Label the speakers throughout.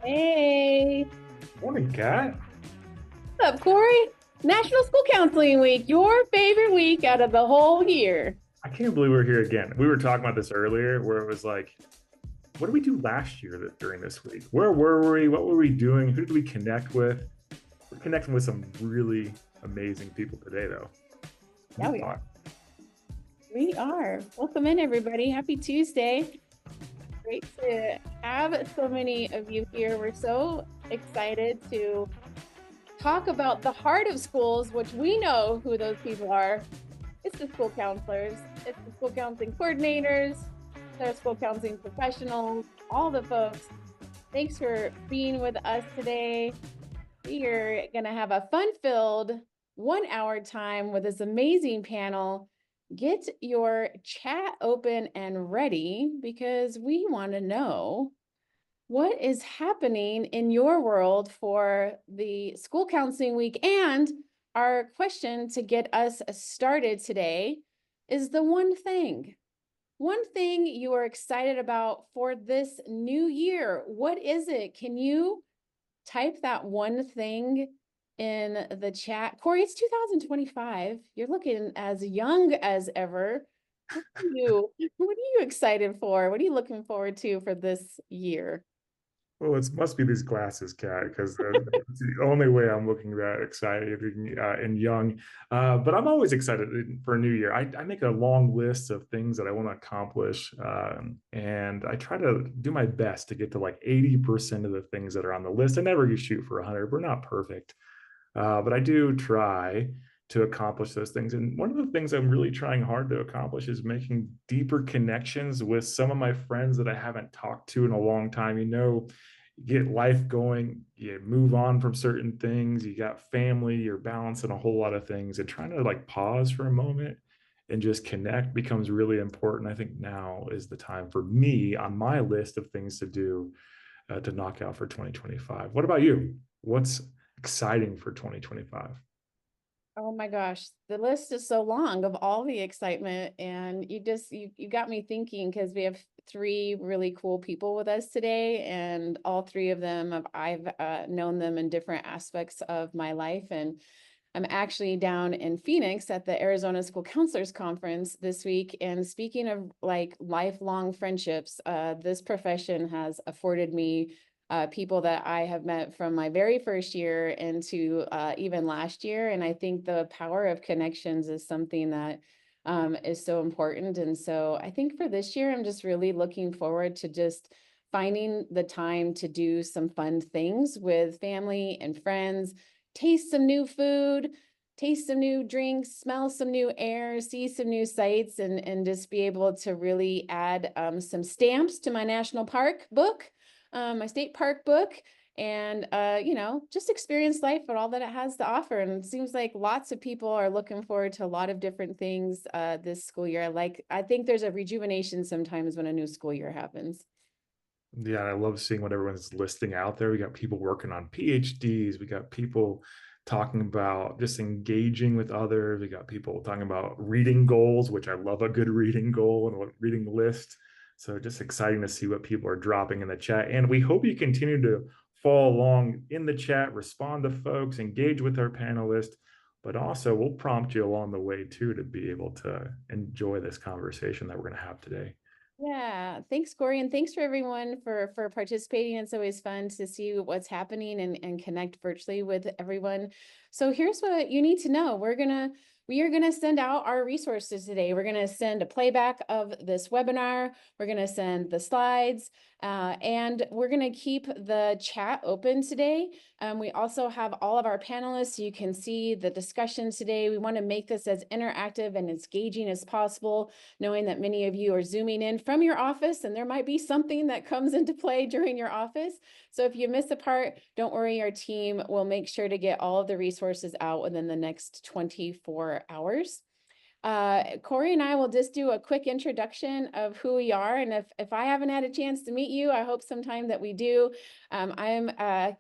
Speaker 1: Hey,
Speaker 2: Morning, Kat.
Speaker 1: what's up, Corey? National School Counseling Week, your favorite week out of the whole year.
Speaker 2: I can't believe we're here again. We were talking about this earlier, where it was like, what did we do last year during this week? Where were we? What were we doing? Who did we connect with? We're connecting with some really amazing people today, though. What
Speaker 1: Yeah,
Speaker 2: do you
Speaker 1: we
Speaker 2: thought?
Speaker 1: are. We are. Welcome in, everybody. Happy Tuesday. Great to have so many of you here. We're so excited to talk about the heart of schools, which we know who those people are. It's the school counselors, it's the school counseling coordinators, the school counseling professionals, all the folks. Thanks for being with us today. We are going to have a fun filled 1 hour time with this amazing panel. Get your chat open and ready because we want to know what is happening in your world for the school counseling week. And our question to get us started today is the one thing you are excited about for this new year. What is it? Can you type that one thing in the chat? Corey, it's 2025. You're looking as young as ever. What are you excited for? What are you looking forward to for this year?
Speaker 2: Well, it must be these glasses, Kat, because it's the only way I'm looking that excited and young. But I'm always excited for a new year. I make a long list of things that I want to accomplish, and I try to do my best to get to like 80% of the things that are on the list. I never shoot for 100. We're not perfect, but I do try to accomplish those things. And one of the things I'm really trying hard to accomplish is making deeper connections with some of my friends that I haven't talked to in a long time. You get life going, you move on from certain things, you got family, you're balancing a whole lot of things, and trying to like pause for a moment and just connect becomes really important. I think now is the time for me on my list of things to do to knock out for 2025. What about you? What's exciting for 2025?
Speaker 1: Oh my gosh, the list is so long of all the excitement, and you got me thinking because we have three really cool people with us today, and all three of them I've known them in different aspects of my life, and I'm actually down in Phoenix at the Arizona School Counselors Conference this week. And speaking of like lifelong friendships, this profession has afforded me people that I have met from my very first year into even last year. And I think the power of connections is something that is so important. And so I think for this year, I'm just really looking forward to just finding the time to do some fun things with family and friends, taste some new food, taste some new drinks, smell some new air, see some new sights, and just be able to really add some stamps to my national park book, my state park book, and just experience life and all that it has to offer. And it seems like lots of people are looking forward to a lot of different things this school year. Like I think there's a rejuvenation sometimes when a new school year happens.
Speaker 2: Yeah, I love seeing what everyone's listing out there. We got people working on PhDs. We got people talking about just engaging with others. We got people talking about reading goals, which I love a good reading goal and a reading list. So just exciting to see what people are dropping in the chat. And we hope you continue to follow along in the chat, respond to folks, engage with our panelists, but also we'll prompt you along the way too to be able to enjoy this conversation that we're going to have today.
Speaker 1: Yeah, thanks, Corey, and thanks for everyone for participating. It's always fun to see what's happening and connect virtually with everyone. So here's what you need to know. We are gonna send out our resources today. We're gonna send a playback of this webinar. We're gonna send the slides, and we're gonna keep the chat open today. We also have all of our panelists, so you can see the discussion today. We want to make this as interactive and as engaging as possible, knowing that many of you are zooming in from your office and there might be something that comes into play during your office. So if you miss a part, don't worry, our team will make sure to get all of the resources out within the next 24 hours. Corey and I will just do a quick introduction of who we are. And if I haven't had a chance to meet you, I hope sometime that we do. I'm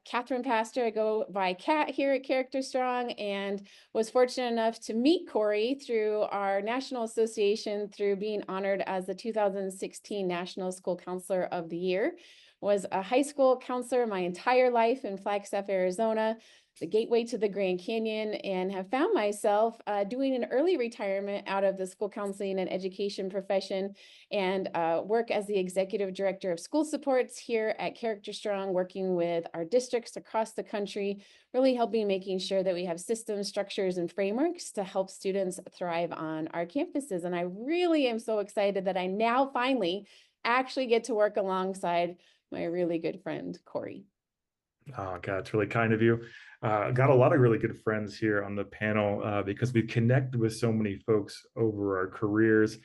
Speaker 1: Catherine Pastor. I go by Cat here at Character Strong, and was fortunate enough to meet Corey through our national association through being honored as the 2016 National School Counselor of the Year. Was a high school counselor my entire life in Flagstaff, Arizona, the gateway to the Grand Canyon, and have found myself doing an early retirement out of the school counseling and education profession, and work as the executive director of school supports here at Character Strong, working with our districts across the country, really helping making sure that we have systems, structures, and frameworks to help students thrive on our campuses. And I really am so excited that I now finally actually get to work alongside my really good friend, Corey.
Speaker 2: Oh, God, it's really kind of you. Got a lot of really good friends here on the panel because we've connected with so many folks over our careers.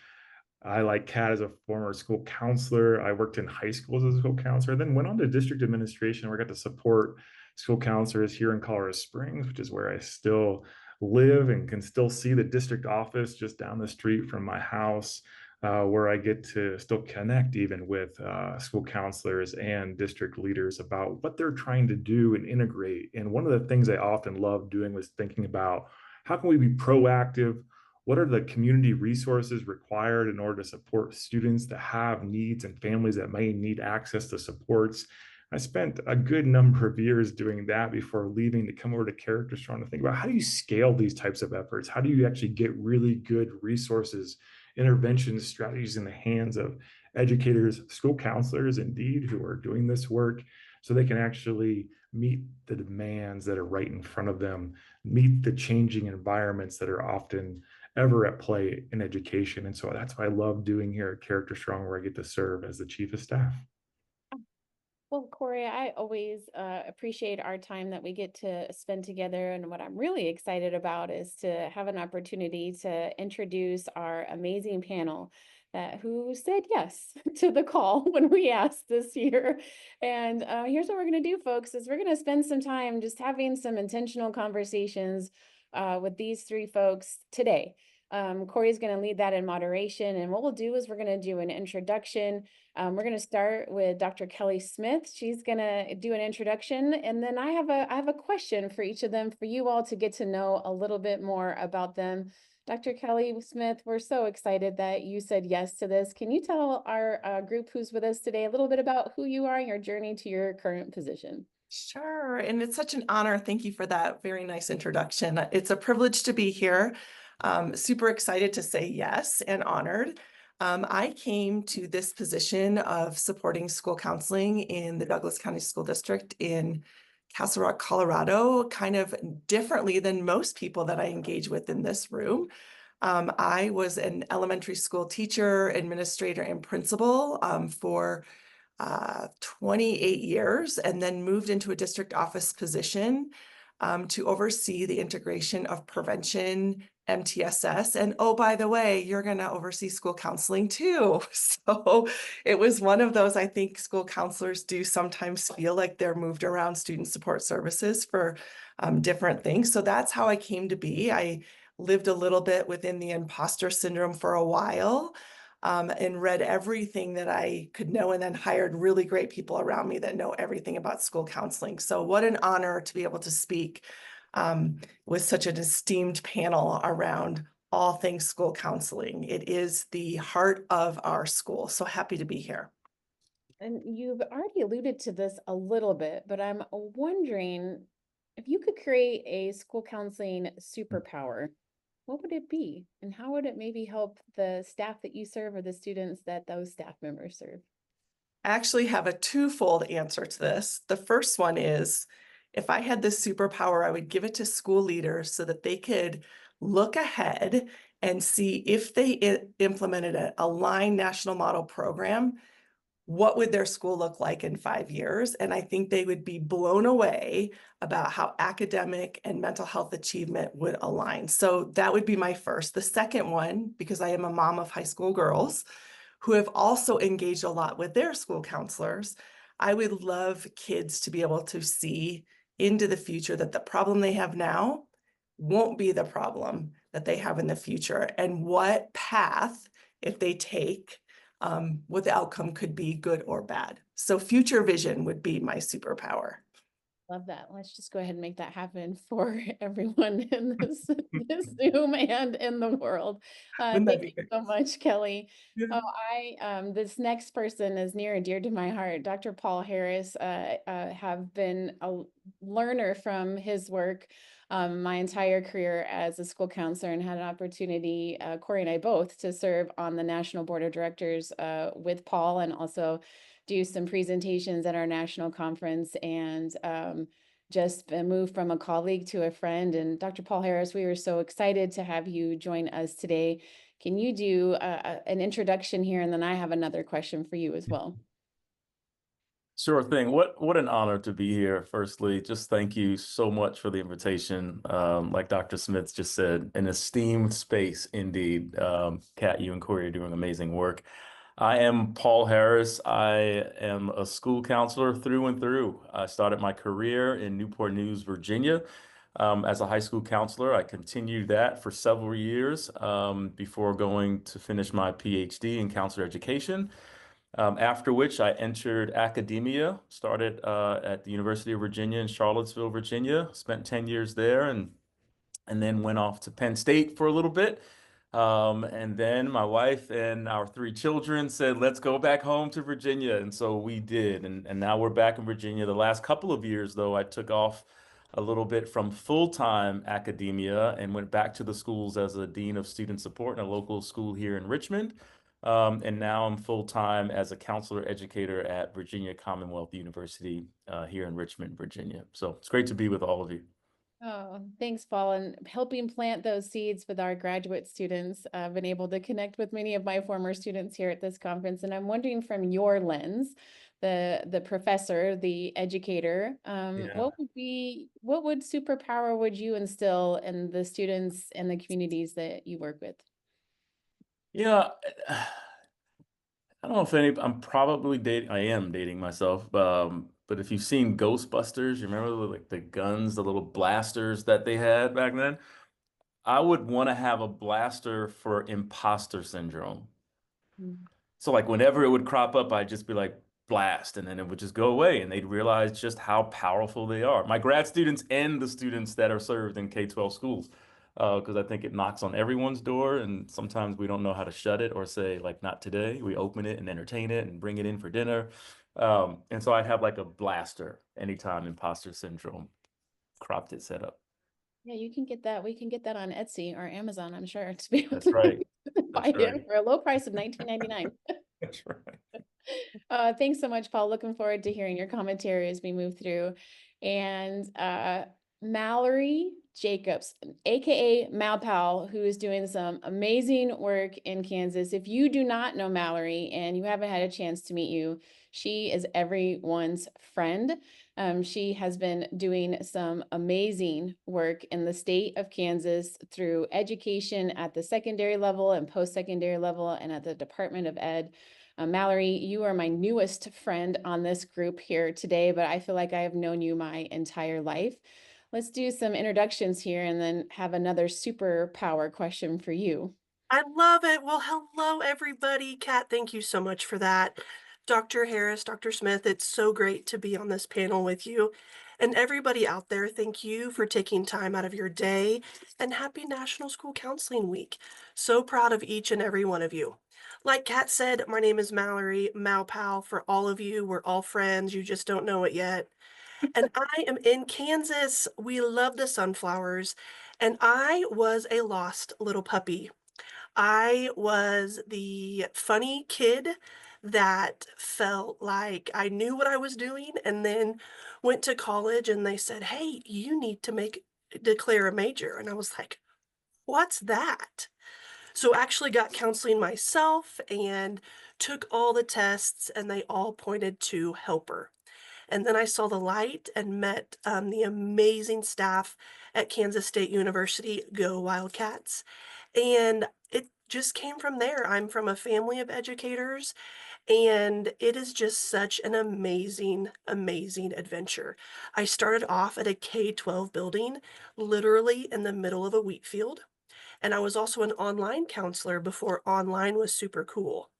Speaker 2: I, like Kat, as a former school counselor. I worked in high schools as a school counselor, then went on to district administration where I got to support school counselors here in Colorado Springs, which is where I still live and can still see the district office just down the street from my house, where I get to still connect even with school counselors and district leaders about what they're trying to do and integrate. And one of the things I often love doing was thinking about how can we be proactive, what are the community resources required in order to support students that have needs and families that may need access to supports. I spent a good number of years doing that before leaving to come over to Character Strong to think about how do you scale these types of efforts? How do you actually get really good resources, interventions, strategies in the hands of educators, school counselors, indeed, who are doing this work so they can actually meet the demands that are right in front of them, meet the changing environments that are often ever at play in education. And so that's what I love doing here at Character Strong, where I get to serve as the chief of staff.
Speaker 1: Well, Corey, I always appreciate our time that we get to spend together. And what I'm really excited about is to have an opportunity to introduce our amazing panel that who said yes to the call when we asked this year. And here's what we're going to do, folks, is we're going to spend some time just having some intentional conversations with these three folks today. Corey's going to lead that in moderation. And what we'll do is we're going to do an introduction. We're going to start with Dr. Kelly Smith. She's going to do an introduction, and then I have a question for each of them for you all to get to know a little bit more about them. Dr. Kelly Smith, we're so excited that you said yes to this. Can you tell our group who's with us today a little bit about who you are and your journey to your current position?
Speaker 3: Sure. And it's such an honor. Thank you for that very nice introduction. It's a privilege to be here. Super excited to say yes and honored. I came to this position of supporting school counseling in the Douglas County School District in Castle Rock, Colorado, kind of differently than most people that I engage with in this room. I was an elementary school teacher, administrator, and principal for 28 years, and then moved into a district office position to oversee the integration of prevention, MTSS, and oh, by the way, you're going to oversee school counseling too. So it was one of those, I think school counselors do sometimes feel like they're moved around student support services for different things. So that's how I came to be. I lived a little bit within the imposter syndrome for a while and read everything that I could know, and then hired really great people around me that know everything about school counseling. So what an honor to be able to speak with such an esteemed panel around all things school counseling. It is the heart of our school. So happy to be here.
Speaker 1: And you've already alluded to this a little bit, but I'm wondering if you could create a school counseling superpower, what would it be? And how would it maybe help the staff that you serve or the students that those staff members serve?
Speaker 3: I actually have a twofold answer to this. The first one is if I had this superpower, I would give it to school leaders so that they could look ahead and see if they implemented a aligned national model program, what would their school look like in 5 years? And I think they would be blown away about how academic and mental health achievement would align. So that would be my first. The second one, because I am a mom of high school girls who have also engaged a lot with their school counselors, I would love kids to be able to see into the future that the problem they have now won't be the problem that they have in the future, and what path, if they take, what the outcome could be, good or bad. So future vision would be my superpower.
Speaker 1: Love that. Let's just go ahead and make that happen for everyone in this Zoom and in the world.
Speaker 2: Wouldn't that
Speaker 1: Thank
Speaker 2: be
Speaker 1: you so much, Kelly.
Speaker 2: yeah.
Speaker 1: Oh, this next person is near and dear to my heart. Dr. Paul Harris, have been a learner from his work my entire career as a school counselor, and had an opportunity, Corey and I both, to serve on the National Board of Directors with Paul, and also do some presentations at our national conference, and just moved from a colleague to a friend. And Dr. Paul Harris, we were so excited to have you join us today. Can you do an introduction here? And then I have another question for you as well.
Speaker 4: Sure thing. What an honor to be here. Firstly, just thank you so much for the invitation. Like Dr. Smith just said, an esteemed space indeed. Kat, you and Corey are doing amazing work. I am Paul Harris. I am a school counselor through and through. I started my career in Newport News, Virginia, as a high school counselor. I continued that for several years before going to finish my PhD in counselor education. After which I entered academia, started at the University of Virginia in Charlottesville, Virginia, spent 10 years there, and then went off to Penn State for a little bit. And then my wife and our three children said, let's go back home to Virginia. And so we did. And now we're back in Virginia. The last couple of years, though, I took off a little bit from full-time academia and went back to the schools as a dean of student support in a local school here in Richmond. And now I'm full-time as a counselor educator at Virginia Commonwealth University here in Richmond, Virginia. So it's great to be with all of you.
Speaker 1: Oh, thanks, Paul, and helping plant those seeds with our graduate students. I've been able to connect with many of my former students here at this conference, and I'm wondering, from your lens, the professor, the educator,
Speaker 4: Yeah.
Speaker 1: what would superpower would you instill in the students and the communities that you work with?
Speaker 4: Yeah. I don't know if any, I'm probably dating, I am dating myself. But if you've seen Ghostbusters, you remember like the guns, the little blasters that they had back then? I would want to have a blaster for imposter syndrome.
Speaker 1: Mm.
Speaker 4: So like whenever it would crop up, I'd just be like, blast, and then it would just go away, and they'd realize just how powerful they are. My grad students and the students that are served in K-12 schools, because I think it knocks on everyone's door, and sometimes we don't know how to shut it or say like, not today. We open it and entertain it and bring it in for dinner. And so I'd have like a blaster anytime imposter syndrome cropped it set up.
Speaker 1: Yeah, you can get that. We can get that on Etsy or Amazon, I'm sure, to be able
Speaker 4: That's right.
Speaker 1: to buy
Speaker 4: That's right.
Speaker 1: it for a low price of $19.99.
Speaker 4: That's right.
Speaker 1: Thanks so much, Paul. Looking forward to hearing your commentary as we move through. And Mallory Jacobs, aka Malpal, who is doing some amazing work in Kansas. If you do not know Mallory and you haven't had a chance to meet you, she is everyone's friend. She has been doing some amazing work in the state of Kansas through education at the secondary level and post-secondary level, and at the Department of Ed. Mallory, you are my newest friend on this group here today, but I feel like I have known you my entire life. Let's do some introductions here and then have another superpower question for you.
Speaker 5: I love it. Well, hello, everybody. Kat, thank you so much for that. Dr. Harris, Dr. Smith, it's so great to be on this panel with you. And everybody out there, thank you for taking time out of your day, and happy National School Counseling Week. So proud of each and every one of you. Like Kat said, my name is Mallory, Malpal for all of you. We're all friends. You just don't know it yet. And I am in Kansas. We love the sunflowers. And I was a lost little puppy. I was the funny kid that felt like I knew what I was doing, and then went to college and they said, "Hey, you need to declare a major." And I was like, "What's that?" So actually got counseling myself and took all the tests, and they all pointed to helper. And then I saw the light and met the amazing staff at Kansas State University, go Wildcats. And it just came from there. I'm from a family of educators, and it is just such an amazing, amazing adventure. I started off at a K-12 building, literally in the middle of a wheat field. And I was also an online counselor before online was super cool.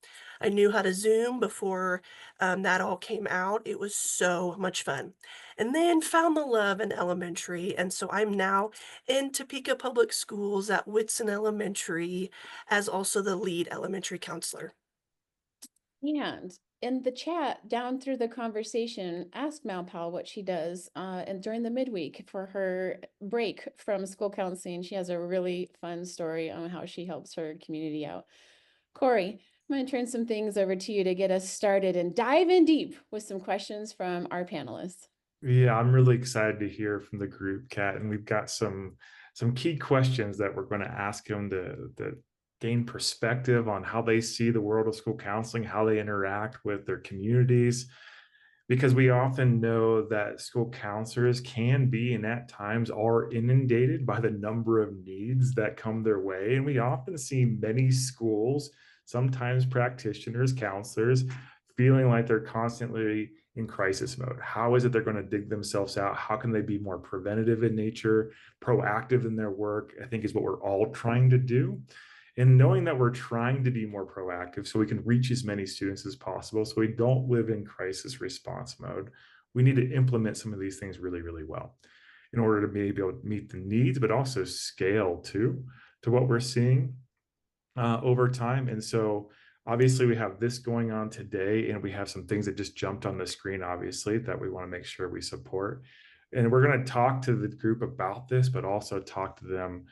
Speaker 5: I knew how to Zoom before that all came out. It was so much fun. And then found the love in elementary. And so I'm now in Topeka Public Schools at Whitson Elementary as also the lead elementary counselor.
Speaker 1: And in the chat down through the conversation, ask Malpal what she does and during the midweek for her break from school counseling. She has a really fun story on how she helps her community out. Corey, I'm going to turn some things over to you to get us started and dive in deep with some questions from our panelists.
Speaker 2: Yeah, I'm really excited to hear from the group, Kat, and we've got some key questions that we're going to ask them to gain perspective on how they see the world of school counseling, how they interact with their communities, because we often know that school counselors can be and at times are inundated by the number of needs that come their way. And we often see many schools, sometimes practitioners, counselors, feeling like they're constantly in crisis mode. How is it they're going to dig themselves out? How can they be more preventative in nature, proactive in their work? I think is what we're all trying to do. And knowing that we're trying to be more proactive so we can reach as many students as possible, so we don't live in crisis response mode, we need to implement some of these things really, really well in order to be able to meet the needs, but also scale to what we're seeing over time. And so obviously we have this going on today, and we have some things that just jumped on the screen, obviously, that we want to make sure we support. And we're going to talk to the group about this, but also talk to them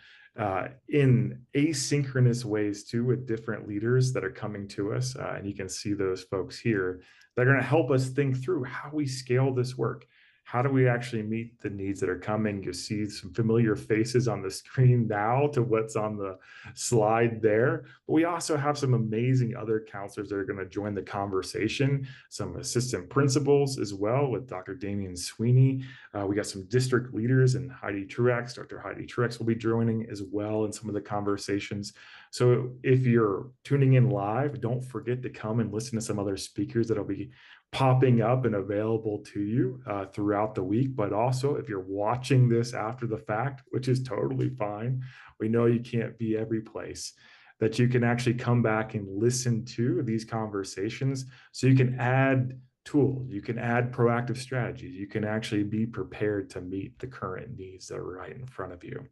Speaker 2: in asynchronous ways too, with different leaders that are coming to us. And you can see those folks here. They're going to help us think through how we scale this work. How do we actually meet the needs that are coming? You see some familiar faces on the screen now to what's on the slide there. But we also have some amazing other counselors that are going to join the conversation, some assistant principals as well with Dr. Damian Sweeney. We got some district leaders, and Heidi Truex, Dr. Heidi Truex will be joining as well in some of the conversations. So if you're tuning in live, don't forget to come and listen to some other speakers that'll be popping up and available to you throughout the week. But also, if you're watching this after the fact, which is totally fine, we know you can't be every place, that you can actually come back and listen to these conversations so you can add tools, you can add proactive strategies, you can actually be prepared to meet the current needs that are right in front of you.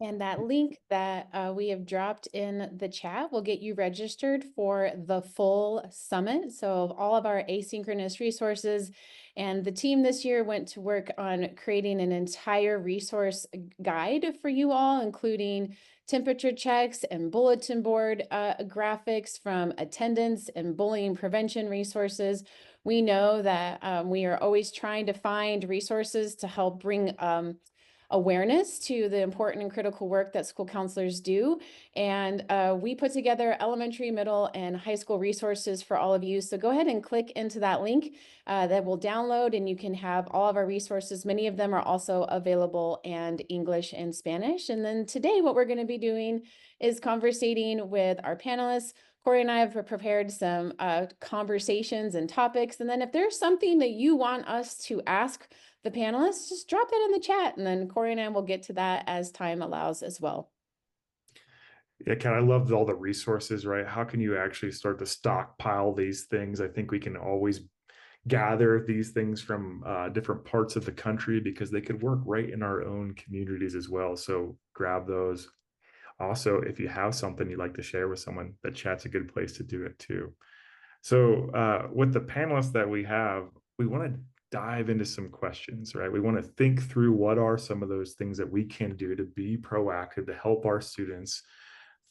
Speaker 1: And that link that we have dropped in the chat will get you registered for the full summit. So all of our asynchronous resources, and the team this year went to work on creating an entire resource guide for you all, including temperature checks and bulletin board graphics from attendance and bullying prevention resources. We know that we are always trying to find resources to help bring awareness to the important and critical work that school counselors do. And we put together elementary, middle, and high school resources for all of you. So go ahead and click into that link that will download, and you can have all of our resources. Many of them are also available in English and Spanish. And then today, what we're going to be doing is conversating with our panelists. Corey and I have prepared some conversations and topics. And then if there's something that you want us to ask the panelists, just drop it in the chat, and then Corey and I will get to that as time allows as well.
Speaker 2: Yeah, Kat, I loved all the resources, right? How can you actually start to stockpile these things? I think we can always gather these things from different parts of the country because they could work right in our own communities as well. So grab those. Also, if you have something you'd like to share with someone, the chat's a good place to do it too. So with the panelists that we have, we want to dive into some questions, right? We want to think through what are some of those things that we can do to be proactive, to help our students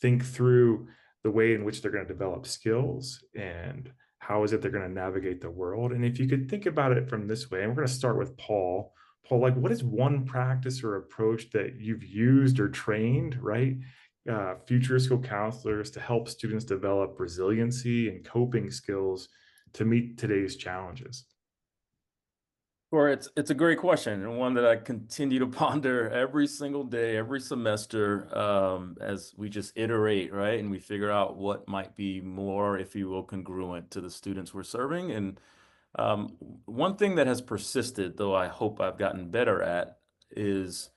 Speaker 2: think through the way in which they're going to develop skills and how is it they're going to navigate the world. And if you could think about it from this way, and we're going to start with Paul. Paul, like, what is one practice or approach that you've used or trained, right? Future school counselors to help students develop resiliency and coping skills to meet today's challenges?
Speaker 4: Or it's a great question, and one that I continue to ponder every single day, every semester, as we just iterate, right? And we figure out what might be more, if you will, congruent to the students we're serving. And one thing that has persisted, though I hope I've gotten better at, is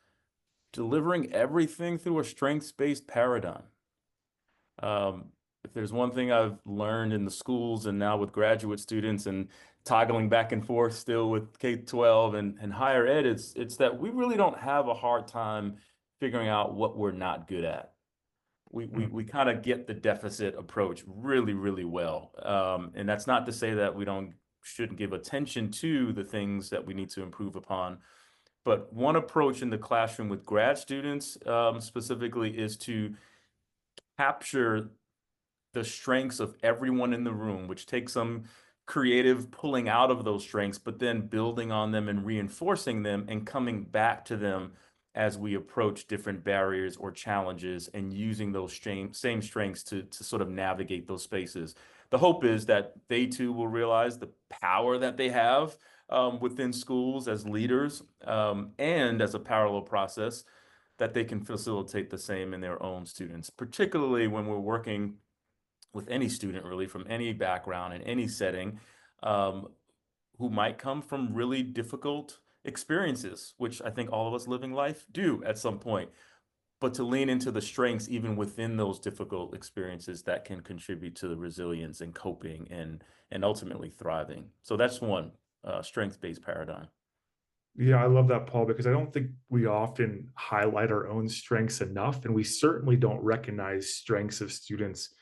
Speaker 4: delivering everything through a strengths-based paradigm. if there's one thing I've learned in the schools and now with graduate students and toggling back and forth still with K-12 and higher ed, it's that we really don't have a hard time figuring out what we're not good at. We kind of get the deficit approach really, really well. And that's not to say that we shouldn't give attention to the things that we need to improve upon. But one approach in the classroom with grad students specifically is to capture the strengths of everyone in the room, which takes some creative pulling out of those strengths, but then building on them and reinforcing them and coming back to them as we approach different barriers or challenges and using those same strengths to sort of navigate those spaces. The hope is that they too will realize the power that they have within schools as leaders and as a parallel process that they can facilitate the same in their own students, particularly when we're working with any student really from any background in any setting who might come from really difficult experiences, which I think all of us living life do at some point, but to lean into the strengths even within those difficult experiences that can contribute to the resilience and coping and ultimately thriving. So that's one strength-based paradigm.
Speaker 2: Yeah, I love that, Paul, because I don't think we often highlight our own strengths enough, and we certainly don't recognize strengths of students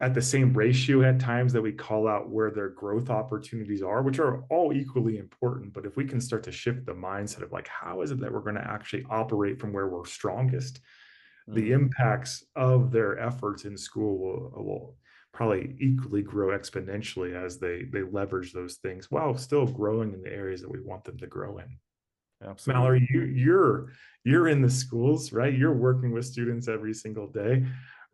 Speaker 2: at the same ratio at times that we call out where their growth opportunities are, which are all equally important. But if we can start to shift the mindset of like, how is it that we're going to actually operate from where we're strongest, the impacts of their efforts in school will probably equally grow exponentially as they leverage those things while still growing in the areas that we want them to grow in.
Speaker 4: Absolutely.
Speaker 2: Mallory, you're in the schools, right? You're working with students every single day.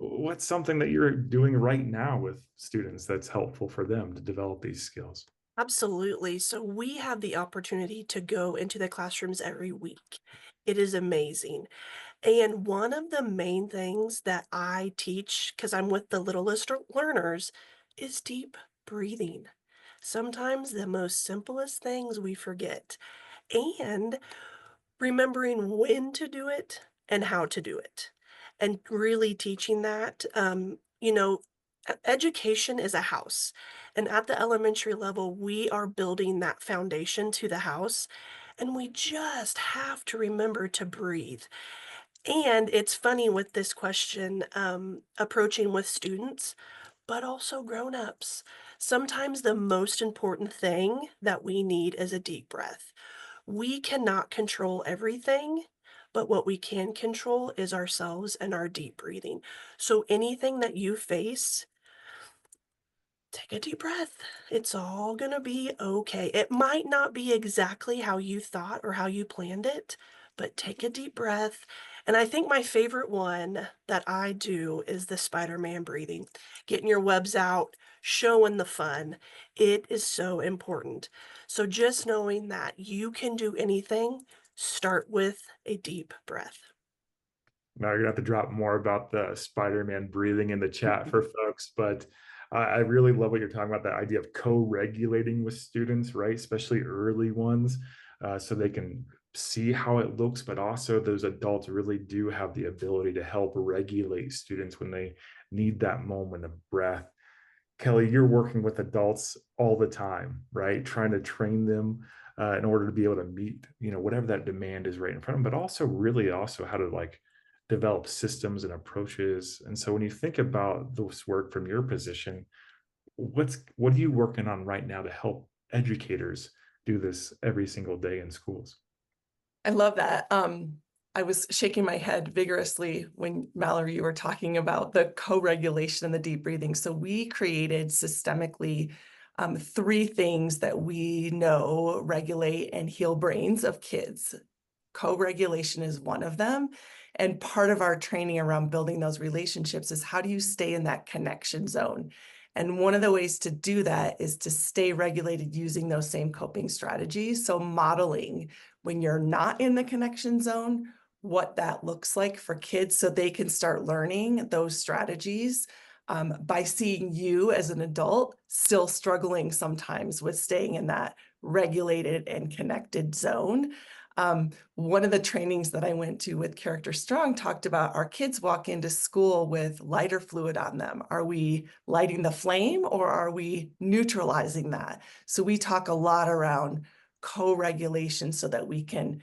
Speaker 2: What's something that you're doing right now with students that's helpful for them to develop these skills?
Speaker 5: Absolutely. So we have the opportunity to go into the classrooms every week. It is amazing. And one of the main things that I teach, because I'm with the littlest learners, is deep breathing. Sometimes the most simplest things we forget. And remembering when to do it and how to do it, and really teaching that, education is a house. And at the elementary level, we are building that foundation to the house. And we just have to remember to breathe. And it's funny with this question, approaching with students, but also grown-ups. Sometimes the most important thing that we need is a deep breath. We cannot control everything, but what we can control is ourselves and our deep breathing. So anything that you face, take a deep breath. It's all going to be okay. It might not be exactly how you thought or how you planned it, but take a deep breath. And I think my favorite one that I do is the Spider-Man breathing, getting your webs out, showing the fun. It is so important. So just knowing that you can do anything, start with a deep breath.
Speaker 2: Now you're gonna have to drop more about the Spider-Man breathing in the chat for folks, but I really love what you're talking about, that idea of co-regulating with students, right? Especially early ones, so they can see how it looks, but also those adults really do have the ability to help regulate students when they need that moment of breath. Kelly, you're working with adults all the time, right? Trying to train them in order to be able to meet, whatever that demand is right in front of them, but also really also how to like develop systems and approaches. And so when you think about this work from your position, what are you working on right now to help educators do this every single day in schools?
Speaker 3: I love that. I was shaking my head vigorously when Mallory, you were talking about the co-regulation and the deep breathing. So we created systemically 3 things that we know regulate and heal brains of kids. Co-regulation is one of them. And part of our training around building those relationships is how do you stay in that connection zone? And one of the ways to do that is to stay regulated using those same coping strategies. So modeling when you're not in the connection zone, what that looks like for kids so they can start learning those strategies by seeing you as an adult still struggling sometimes with staying in that regulated and connected zone. One of the trainings that I went to with Character Strong talked about our kids walk into school with lighter fluid on them. Are we lighting the flame or are we neutralizing that? So we talk a lot around co-regulation so that we can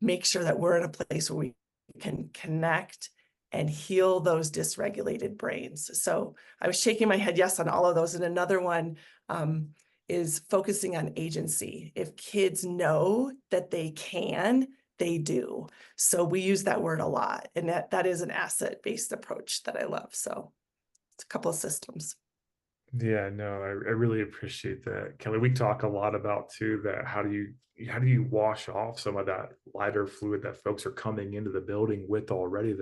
Speaker 3: make sure that we're in a place where we can connect and heal those dysregulated brains. So I was shaking my head yes on all of those. And another one is focusing on agency. If kids know that they can, they do. So we use that word a lot. And that is an asset-based approach that I love. So it's a couple of systems.
Speaker 2: Yeah, no, I really appreciate that, Kelly. We talk a lot about too that how do you wash off some of that lighter fluid that folks are coming into the building with already.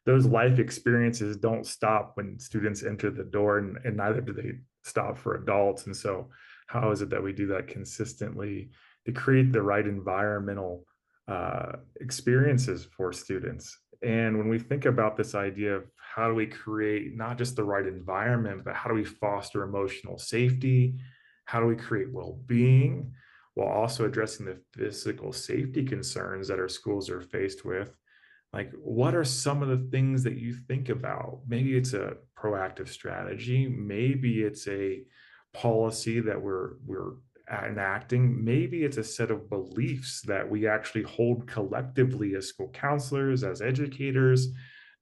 Speaker 2: Those life experiences don't stop when students enter the door, and neither do they stop for adults. And so, how is it that we do that consistently to create the right environmental experiences for students? And when we think about this idea of how do we create not just the right environment, but how do we foster emotional safety? How do we create well-being while also addressing the physical safety concerns that our schools are faced with? Like, what are some of the things that you think about? Maybe it's a proactive strategy, maybe it's a policy that we're enacting, maybe it's a set of beliefs that we actually hold collectively as school counselors, as educators,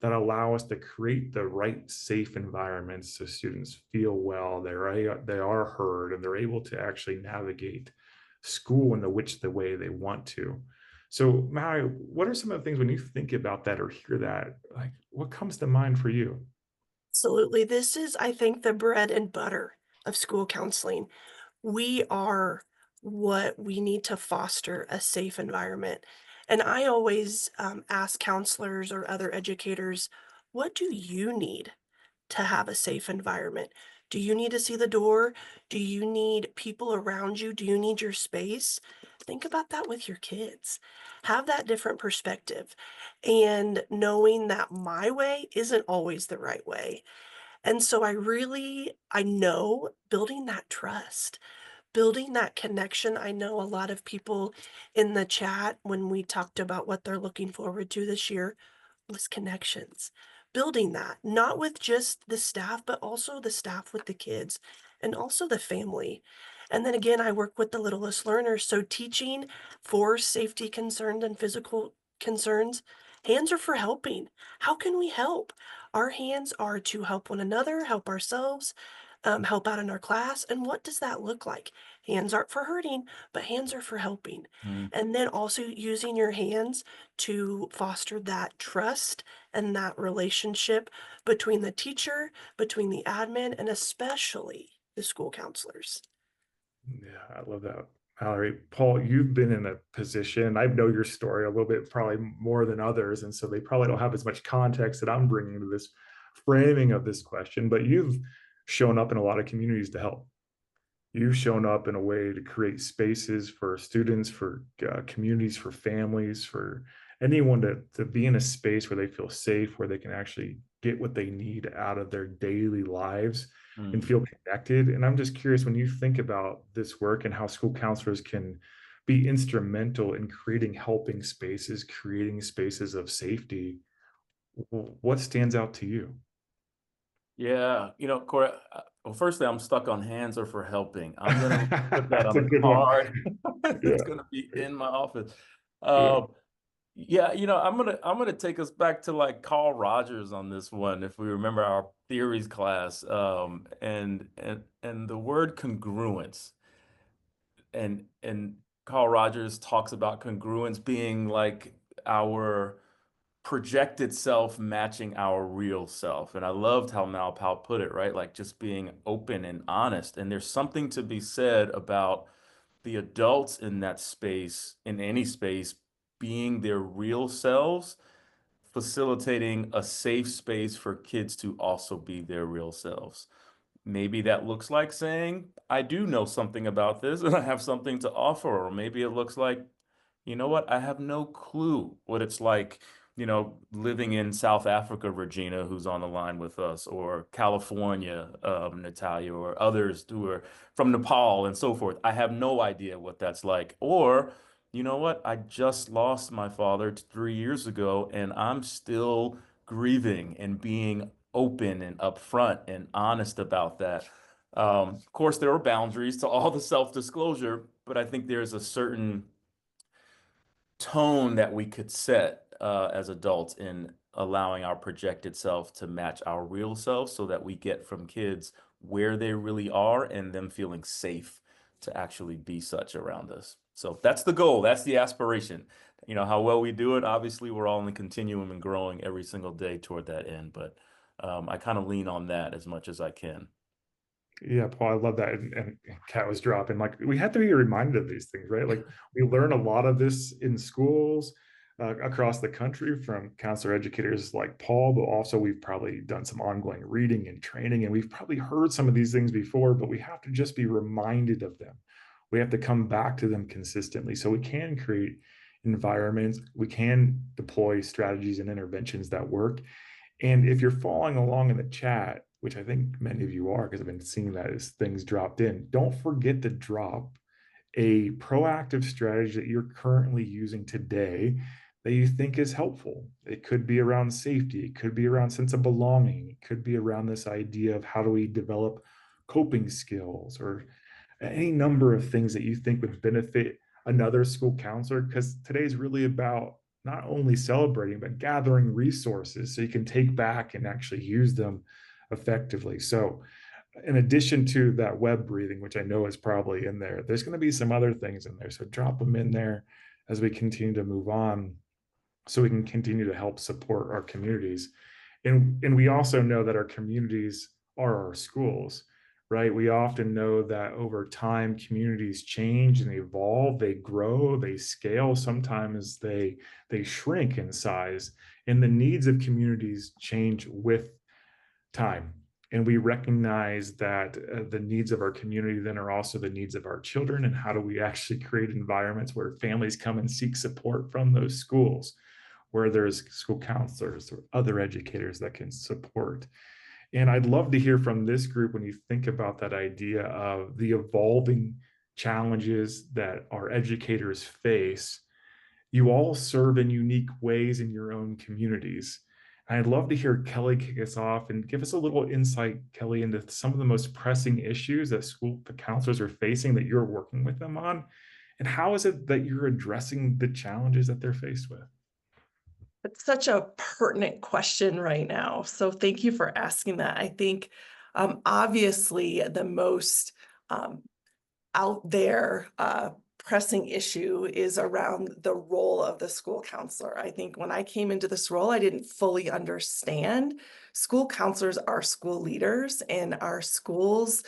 Speaker 2: that allow us to create the right safe environments so students feel well, they are heard, and they're able to actually navigate school in the way they want to. So, Mallory, what are some of the things when you think about that or hear that, like what comes to mind for you?
Speaker 5: Absolutely. This is, I think, the bread and butter of school counseling. We are what we need to foster a safe environment. And I always ask counselors or other educators, what do you need to have a safe environment? Do you need to see the door? Do you need people around you? Do you need your space? Think about that with your kids. Have that different perspective and knowing that my way isn't always the right way. And so I know building that trust, building that connection. I know a lot of people in the chat when we talked about what they're looking forward to this year was connections. Building that, not with just the staff, but also the staff with the kids and also the family. And then again, I work with the littlest learners. So teaching for safety concerns and physical concerns, hands are for helping. How can we help? Our hands are to help one another, help ourselves, help out in our class. And what does that look like? Hands aren't for hurting, but hands are for helping.
Speaker 4: Mm.
Speaker 5: And then also using your hands to foster that trust and that relationship between the teacher, between the admin, and especially the school counselors.
Speaker 2: Yeah, I love that. Mallory, Paul, you've been in a position, I know your story a little bit, probably more than others. And so they probably don't have as much context that I'm bringing to this framing of this question, but you've shown up in a lot of communities to help. You've shown up in a way to create spaces for students, for communities, for families, for anyone to be in a space where they feel safe, where they can actually get what they need out of their daily lives and
Speaker 4: Mm.
Speaker 2: feel connected. And I'm just curious, when you think about this work and how school counselors can be instrumental in creating helping spaces, creating spaces of safety, what stands out to you?
Speaker 4: Yeah, Corey, well, firstly, I'm stuck on hands are for helping. I'm gonna put that
Speaker 2: That's
Speaker 4: on
Speaker 2: a
Speaker 4: a
Speaker 2: good one.
Speaker 4: card. It's
Speaker 2: Yeah.
Speaker 4: gonna be in my office.
Speaker 2: Yeah.
Speaker 4: Yeah, I'm gonna take us back to like Carl Rogers on this one, if we remember our theories class. And the word congruence, and Carl Rogers talks about congruence being like our projected self matching our real self. And I loved how Malpal put it, right? Like just being open and honest. And there's something to be said about the adults in that space, in any space, being their real selves, facilitating a safe space for kids to also be their real selves. Maybe that looks like saying, I do know something about this and I have something to offer. Or maybe it looks like, you know what, I have no clue what it's like, living in South Africa, Regina, who's on the line with us, or California, Natalia, or others who are from Nepal and so forth. I have no idea what that's like. Or you know what? I just lost my father 3 years ago, and I'm still grieving and being open and upfront and honest about that. Of course, there are boundaries to all the self-disclosure, but I think there's a certain tone that we could set as adults in allowing our projected self to match our real self so that we get from kids where they really are and them feeling safe to actually be such around us. So that's the goal. That's the aspiration. You know, how well we do it, obviously, we're all in the continuum and growing every single day toward that end. But I kind of lean on that as much as I can.
Speaker 2: Yeah, Paul, I love that. And Kat was dropping, like, we have to be reminded of these things, right? Like, we learn a lot of this in schools across the country from counselor educators like Paul, but also we've probably done some ongoing reading and training, and we've probably heard some of these things before, but we have to just be reminded of them. We have to come back to them consistently so we can create environments, we can deploy strategies and interventions that work. And if you're following along in the chat, which I think many of you are, because I've been seeing that as things dropped in, don't forget to drop a proactive strategy that you're currently using today that you think is helpful. It could be around safety, it could be around sense of belonging, it could be around this idea of how do we develop coping skills, or any number of things that you think would benefit another school counselor, because today's really about not only celebrating but gathering resources so you can take back and actually use them effectively. So in addition to that web breathing, which I know is probably in there, there's going to be some other things in there, so drop them in there as we continue to move on so we can continue to help support our communities. And we also know that our communities are our schools, right? We often know that over time communities change and evolve, they grow, they scale, sometimes they shrink in size, and the needs of communities change with time. And we recognize that the needs of our community then are also the needs of our children, and how do we actually create environments where families come and seek support from those schools, where there's school counselors or other educators that can support. And I'd love to hear from this group when you think about that idea of the evolving challenges that our educators face. You all serve in unique ways in your own communities. And I'd love to hear Kelly kick us off and give us a little insight, Kelly, into some of the most pressing issues that school counselors are facing that you're working with them on. And how is it that you're addressing the challenges that they're faced with?
Speaker 3: It's such a pertinent question right now. So thank you for asking that. I think obviously the most out there pressing issue is around the role of the school counselor. I think when I came into this role, I didn't fully understand school counselors are school leaders, and our schools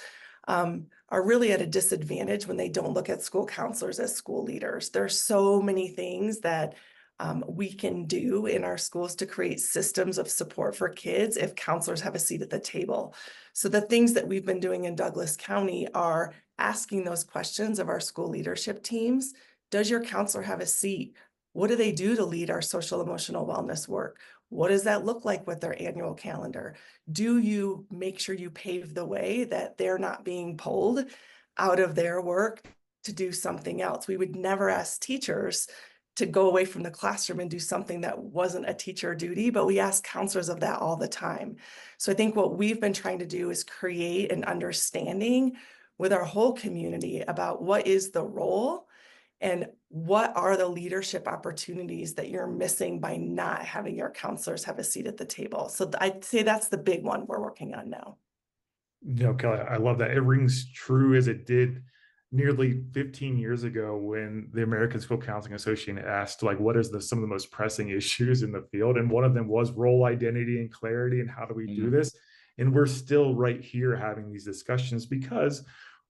Speaker 3: are really at a disadvantage when they don't look at school counselors as school leaders. There's so many things that we can do in our schools to create systems of support for kids if counselors have a seat at the table. So the things that we've been doing in Douglas County are asking those questions of our school leadership teams. Does your counselor have a seat? What do they do to lead our social emotional wellness work? What does that look like with their annual calendar? Do you make sure you pave the way that they're not being pulled out of their work to do something else? We would never ask teachers to go away from the classroom and do something that wasn't a teacher duty, but we ask counselors of that all the time. So I think what we've been trying to do is create an understanding with our whole community about what is the role and what are the leadership opportunities that you're missing by not having your counselors have a seat at the table. So I'd say that's the big one we're working on now.
Speaker 2: Kelly, I love that. It rings true as it did nearly 15 years ago when the American School Counseling Association asked, like, what is some of the most pressing issues in the field? And one of them was role identity and clarity, and how do we do this? And we're still right here having these discussions because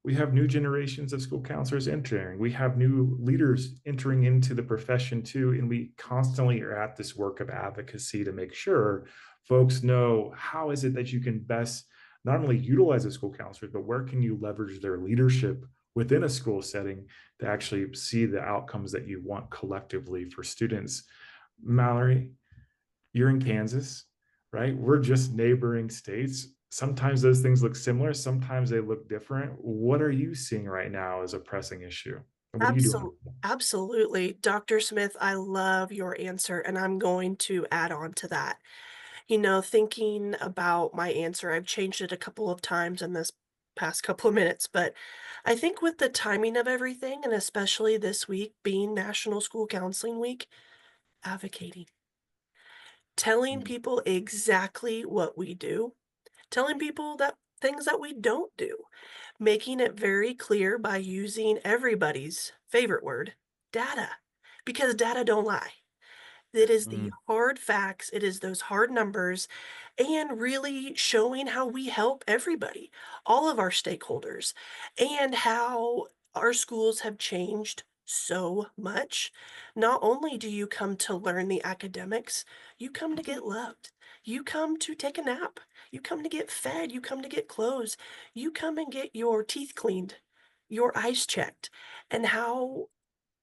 Speaker 2: we have new generations of school counselors entering. We have new leaders entering into the profession too. And we constantly are at this work of advocacy to make sure folks know how is it that you can best not only utilize a school counselor, but where can you leverage their leadership within a school setting to actually see the outcomes that you want collectively for students. Mallory, you're in Kansas, right? We're just neighboring states. Sometimes those things look similar, sometimes they look different. What are you seeing right now as a pressing issue? And what are you doing?
Speaker 5: Absolutely. Dr. Smith, I love your answer, and I'm going to add on to that. Thinking about my answer, I've changed it a couple of times in this past couple of minutes, but I think with the timing of everything, and especially this week being National School Counseling Week, advocating, telling
Speaker 2: Mm,
Speaker 5: people exactly what we do, telling people that things that we don't do, making it very clear by using everybody's favorite word, data, because data don't lie. It is the
Speaker 4: Mm,
Speaker 5: hard facts, it is those hard numbers, and really showing how we help everybody, all of our stakeholders, and how our schools have changed so much. Not only do you come to learn the academics, you come to get loved. You come to take a nap. You come to get fed. You come to get clothes. You come and get your teeth cleaned, your eyes checked, and how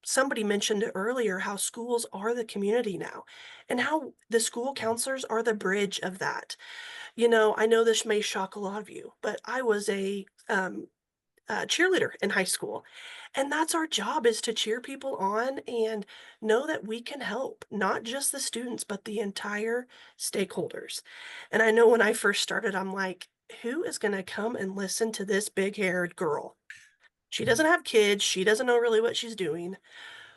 Speaker 5: somebody mentioned it earlier how schools are the community now and how the school counselors are the bridge of that. I know this may shock a lot of you, but I was a cheerleader in high school. And that's our job is to cheer people on and know that we can help not just the students, but the entire stakeholders. And I know when I first started, I'm like, who is going to come and listen to this big haired girl? She doesn't have kids. She doesn't know really what she's doing.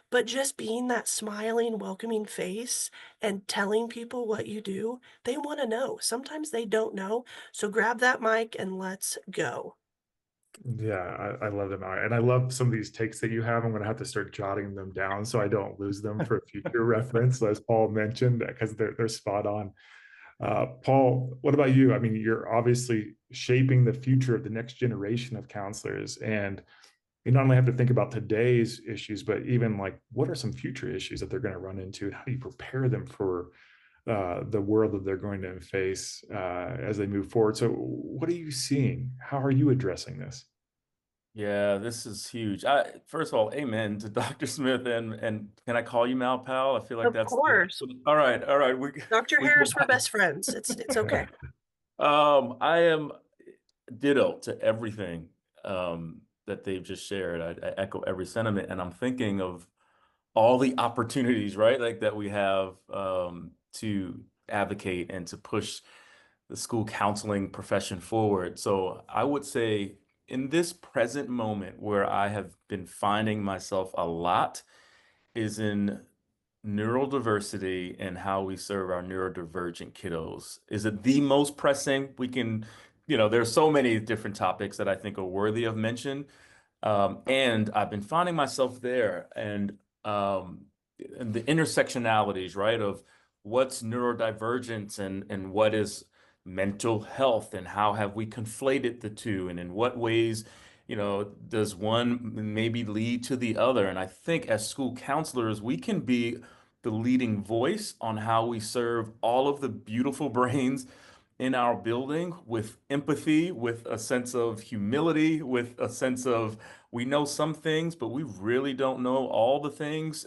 Speaker 5: But just being that smiling, welcoming face and telling people what you do, they wanna know. Sometimes they don't know, so grab that mic and let's go.
Speaker 2: yeah, I love them. And I love some of these takes that you have. I'm going to have to start jotting them down so I don't lose them for future reference, as Paul mentioned, because they're spot on. Paul, what about you? I mean, you're obviously shaping the future of the next generation of counselors, and you not only have to think about today's issues, but even like what are some future issues that they're going to run into, and how do you prepare them for the world that they're going to face as they move forward? So, what are you seeing? How are you addressing this?
Speaker 4: yeah, this is huge. First of all, amen to Dr. Smith, and can I call you Mal Pal? I feel like
Speaker 5: Of
Speaker 4: that's
Speaker 5: course.
Speaker 4: all right. All right,
Speaker 5: Dr.
Speaker 4: we go
Speaker 5: Harris, we're
Speaker 4: back.
Speaker 5: best friends. It's okay.
Speaker 4: I am ditto to everything that they've just shared. I echo every sentiment, and I'm thinking of all the opportunities, right? Like that we have to advocate and to push the school counseling profession forward. So I would say in this present moment where I have been finding myself a lot is in neurodiversity and how we serve our neurodivergent kiddos. Is it the most pressing? There's so many different topics that I think are worthy of mention. And I've been finding myself there and the intersectionalities, right, of what's neurodivergence and what is mental health and how have we conflated the two and in what ways, does one maybe lead to the other? And I think as school counselors, we can be the leading voice on how we serve all of the beautiful brains in our building with empathy, with a sense of humility, with a sense of we know some things, but we really don't know all the things.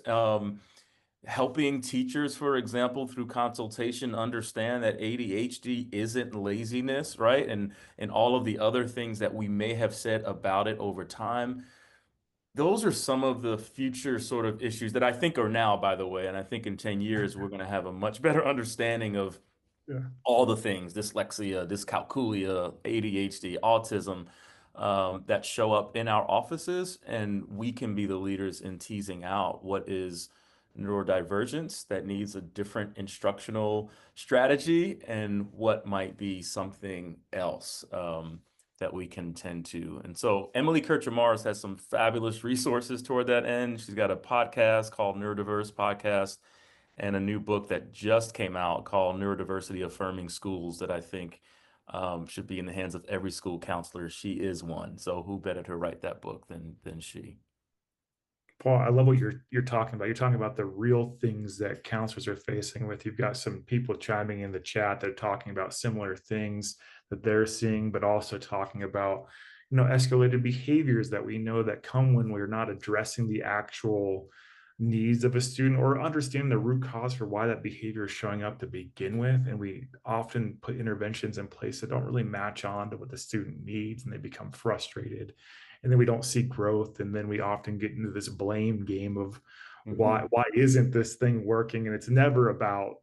Speaker 4: Helping teachers, for example, through consultation, understand that ADHD isn't laziness, right? And all of the other things that we may have said about it over time. Those are some of the future sort of issues that I think are now, by the way. And I think in 10 years, we're going to have a much better understanding of
Speaker 2: Yeah.
Speaker 4: all the things, dyslexia, dyscalculia, ADHD, autism, that show up in our offices. And we can be the leaders in teasing out what is neurodivergence that needs a different instructional strategy and what might be something else that we can tend to. And so Emily Kircher-Morris has some fabulous resources toward that end. She's got a podcast called Neurodiverse Podcast and a new book that just came out called Neurodiversity Affirming Schools that I think should be in the hands of every school counselor. She is one. So who better to write that book than she?
Speaker 2: Paul, I love what you're talking about. You're talking about the real things that counselors are facing with. You've got some people chiming in the chat that are talking about similar things that they're seeing, but also talking about, escalated behaviors that we know that come when we're not addressing the actual needs of a student or understand the root cause for why that behavior is showing up to begin with. And we often put interventions in place that don't really match on to what the student needs, and they become frustrated. And then we don't see growth. And then we often get into this blame game of why isn't this thing working? And it's never about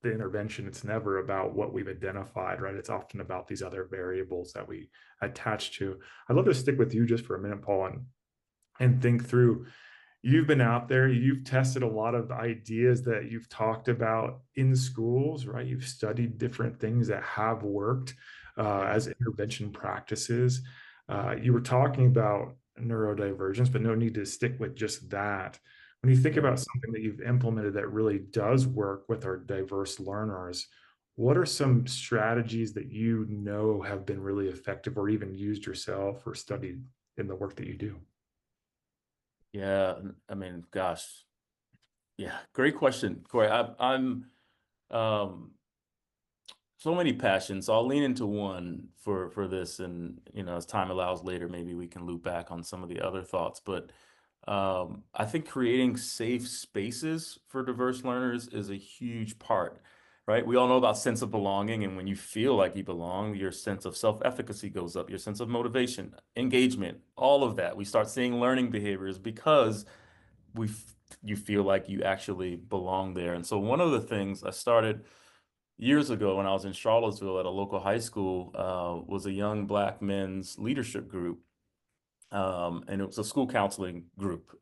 Speaker 2: the intervention. It's never about what we've identified, right? It's often about these other variables that we attach to. I'd love to stick with you just for a minute, Paul, and think through. You've been out there, you've tested a lot of ideas that you've talked about in schools, right? You've studied different things that have worked as intervention practices. You were talking about neurodivergence, but no need to stick with just that. When you think about something that you've implemented that really does work with our diverse learners, what are some strategies that you know have been really effective or even used yourself or studied in the work that you do?
Speaker 4: Yeah, I mean, gosh, yeah, great question, Corey. I'm so many passions. So I'll lean into one for this, and as time allows later, maybe we can loop back on some of the other thoughts. But I think creating safe spaces for diverse learners is a huge part, right? We all know about sense of belonging, and when you feel like you belong, your sense of self-efficacy goes up, your sense of motivation, engagement, all of that. We start seeing learning behaviors because you feel like you actually belong there. And so one of the things I started years ago when I was in Charlottesville at a local high school was a young Black men's leadership group. And it was a school counseling group.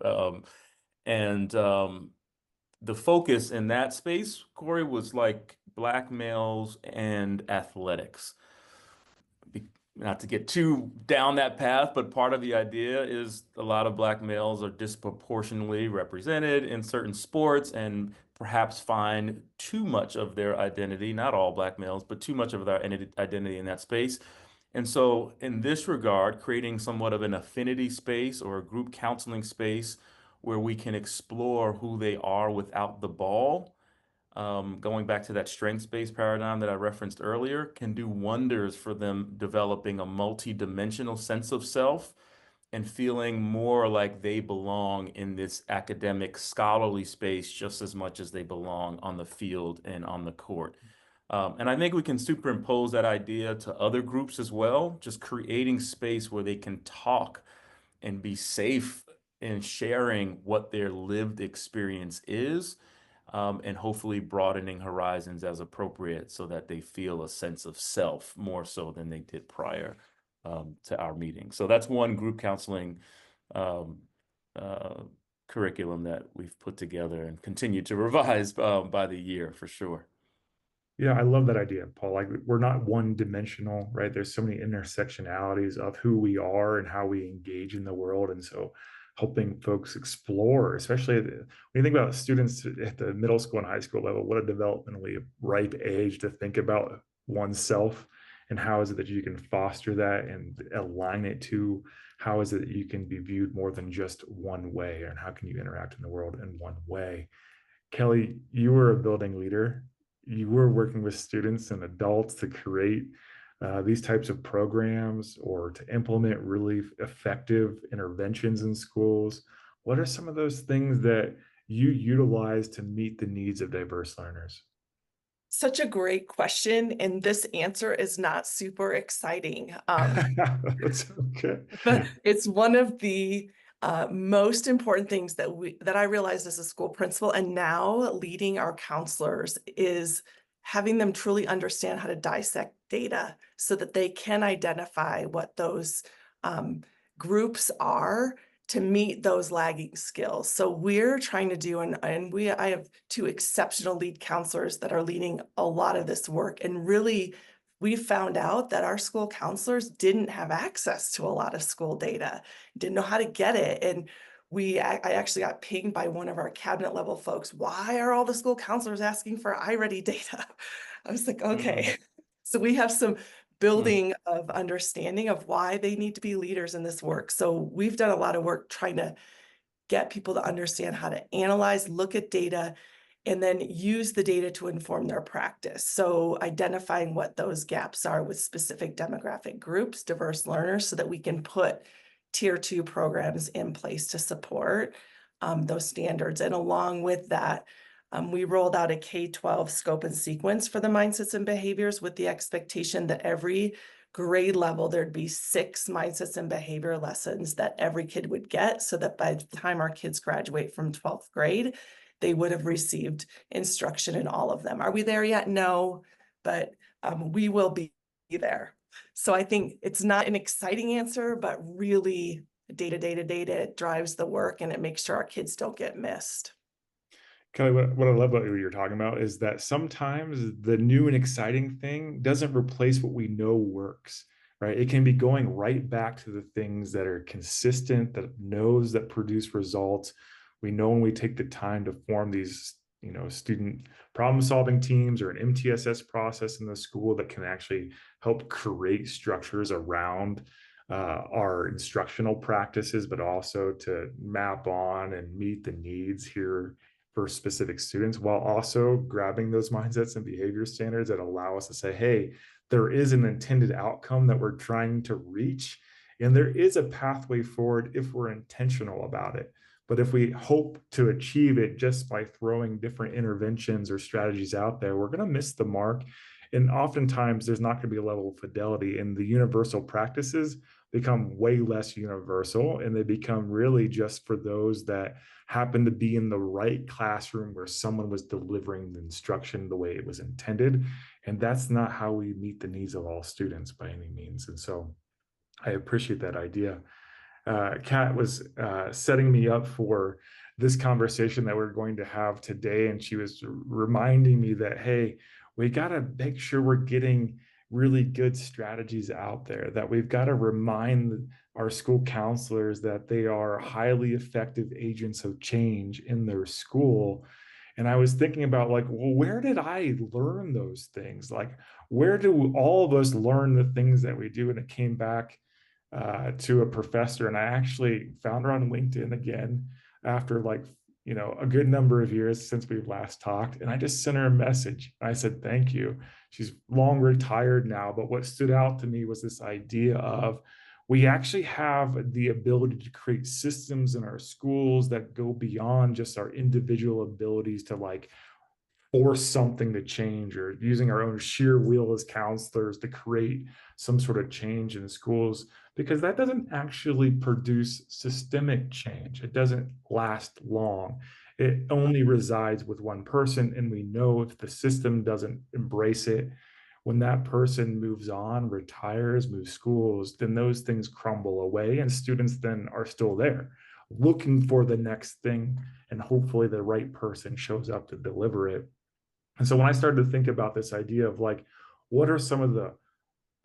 Speaker 4: And the focus in that space, Corey, was like Black males and athletics. Not to get too down that path, but part of the idea is a lot of Black males are disproportionately represented in certain sports and perhaps find too much of their identity, not all Black males, but too much of their identity in that space. And so in this regard, creating somewhat of an affinity space or a group counseling space where we can explore who they are without the ball, going back to that strengths-based paradigm that I referenced earlier, can do wonders for them developing a multi-dimensional sense of self and feeling more like they belong in this academic scholarly space just as much as they belong on the field and on the court. And I think we can superimpose that idea to other groups as well, just creating space where they can talk and be safe in sharing what their lived experience is, and hopefully broadening horizons as appropriate so that they feel a sense of self more so than they did prior to our meeting. So that's one group counseling um, curriculum that we've put together and continue to revise by the year for sure.
Speaker 2: Yeah, I love that idea, Paul. Like we're not one dimensional, right? There's so many intersectionalities of who we are and how we engage in the world. And so helping folks explore, especially when you think about students at the middle school and high school level, what a developmentally ripe age to think about oneself and how is it that you can foster that and align it to how is it that you can be viewed more than just one way, and how can you interact in the world in one way. Kelly, you were a building leader. You were working with students and adults to create these types of programs or to implement really effective interventions in schools. What are some of those things that you utilize to meet the needs of diverse learners?
Speaker 3: Such a great question, and this answer is not super exciting.
Speaker 2: That's okay.
Speaker 3: But it's one of the most important things that I realized as a school principal and now leading our counselors is having them truly understand how to dissect data so that they can identify what those groups are to meet those lagging skills. So we're trying to do, I have two exceptional lead counselors that are leading a lot of this work, and really we found out that our school counselors didn't have access to a lot of school data, didn't know how to get it. And I actually got pinged by one of our cabinet level folks. Why are all the school counselors asking for iReady data? I was like, okay. So we have some building of understanding of why they need to be leaders in this work. So we've done a lot of work trying to get people to understand how to analyze, look at data, and then use the data to inform their practice. So identifying what those gaps are with specific demographic groups, diverse learners, so that we can put tier 2 programs in place to support those standards. And along with that, we rolled out a K-12 scope and sequence for the mindsets and behaviors with the expectation that every grade level, there'd be 6 mindsets and behavior lessons that every kid would get, so that by the time our kids graduate from 12th grade, they would have received instruction in all of them. Are we there yet? No, but we will be there. So I think it's not an exciting answer, but really data, it drives the work and it makes sure our kids don't get missed.
Speaker 2: Kelly, what I love about what you're talking about is that sometimes the new and exciting thing doesn't replace what we know works, right? It can be going right back to the things that are consistent, that produce results. We know when we take the time to form these, student problem solving teams or an MTSS process in the school that can actually help create structures around our instructional practices, but also to map on and meet the needs here for specific students, while also grabbing those mindsets and behavior standards that allow us to say, hey, there is an intended outcome that we're trying to reach. And there is a pathway forward if we're intentional about it. But if we hope to achieve it just by throwing different interventions or strategies out there, we're going to miss the mark. And oftentimes there's not going to be a level of fidelity, and the universal practices become way less universal, and they become really just for those that happen to be in the right classroom where someone was delivering the instruction the way it was intended. And that's not how we meet the needs of all students by any means. And so I appreciate that idea. Kat was setting me up for this conversation that we're going to have today. And she was reminding me that, hey, we got to make sure we're getting really good strategies out there, that we've got to remind our school counselors that they are highly effective agents of change in their school. And I was thinking about, like, well, where did I learn those things? Like, where do all of us learn the things that we do? And it came back to a professor, and I actually found her on LinkedIn again after a good number of years since we've last talked. And I just sent her a message. I said, thank you. She's long retired now, but what stood out to me was this idea of, we actually have the ability to create systems in our schools that go beyond just our individual abilities to force something to change, or using our own sheer will as counselors to create some sort of change in schools, because that doesn't actually produce systemic change. It doesn't last long. It only resides with one person. And we know if the system doesn't embrace it, when that person moves on, retires, moves schools, then those things crumble away, and students then are still there looking for the next thing. And hopefully the right person shows up to deliver it. And so when I started to think about this idea of what are some of the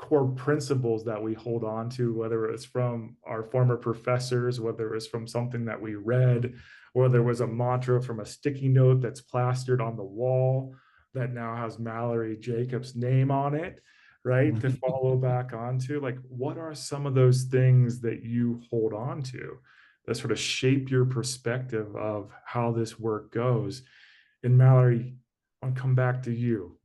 Speaker 2: core principles that we hold on to, whether it's from our former professors, whether it's from something that we read, or there was a mantra from a sticky note that's plastered on the wall that now has Mallory Jacobs' name on it, right? To follow back onto, what are some of those things that you hold on to that sort of shape your perspective of how this work goes? And Mallory, I'll come back to you,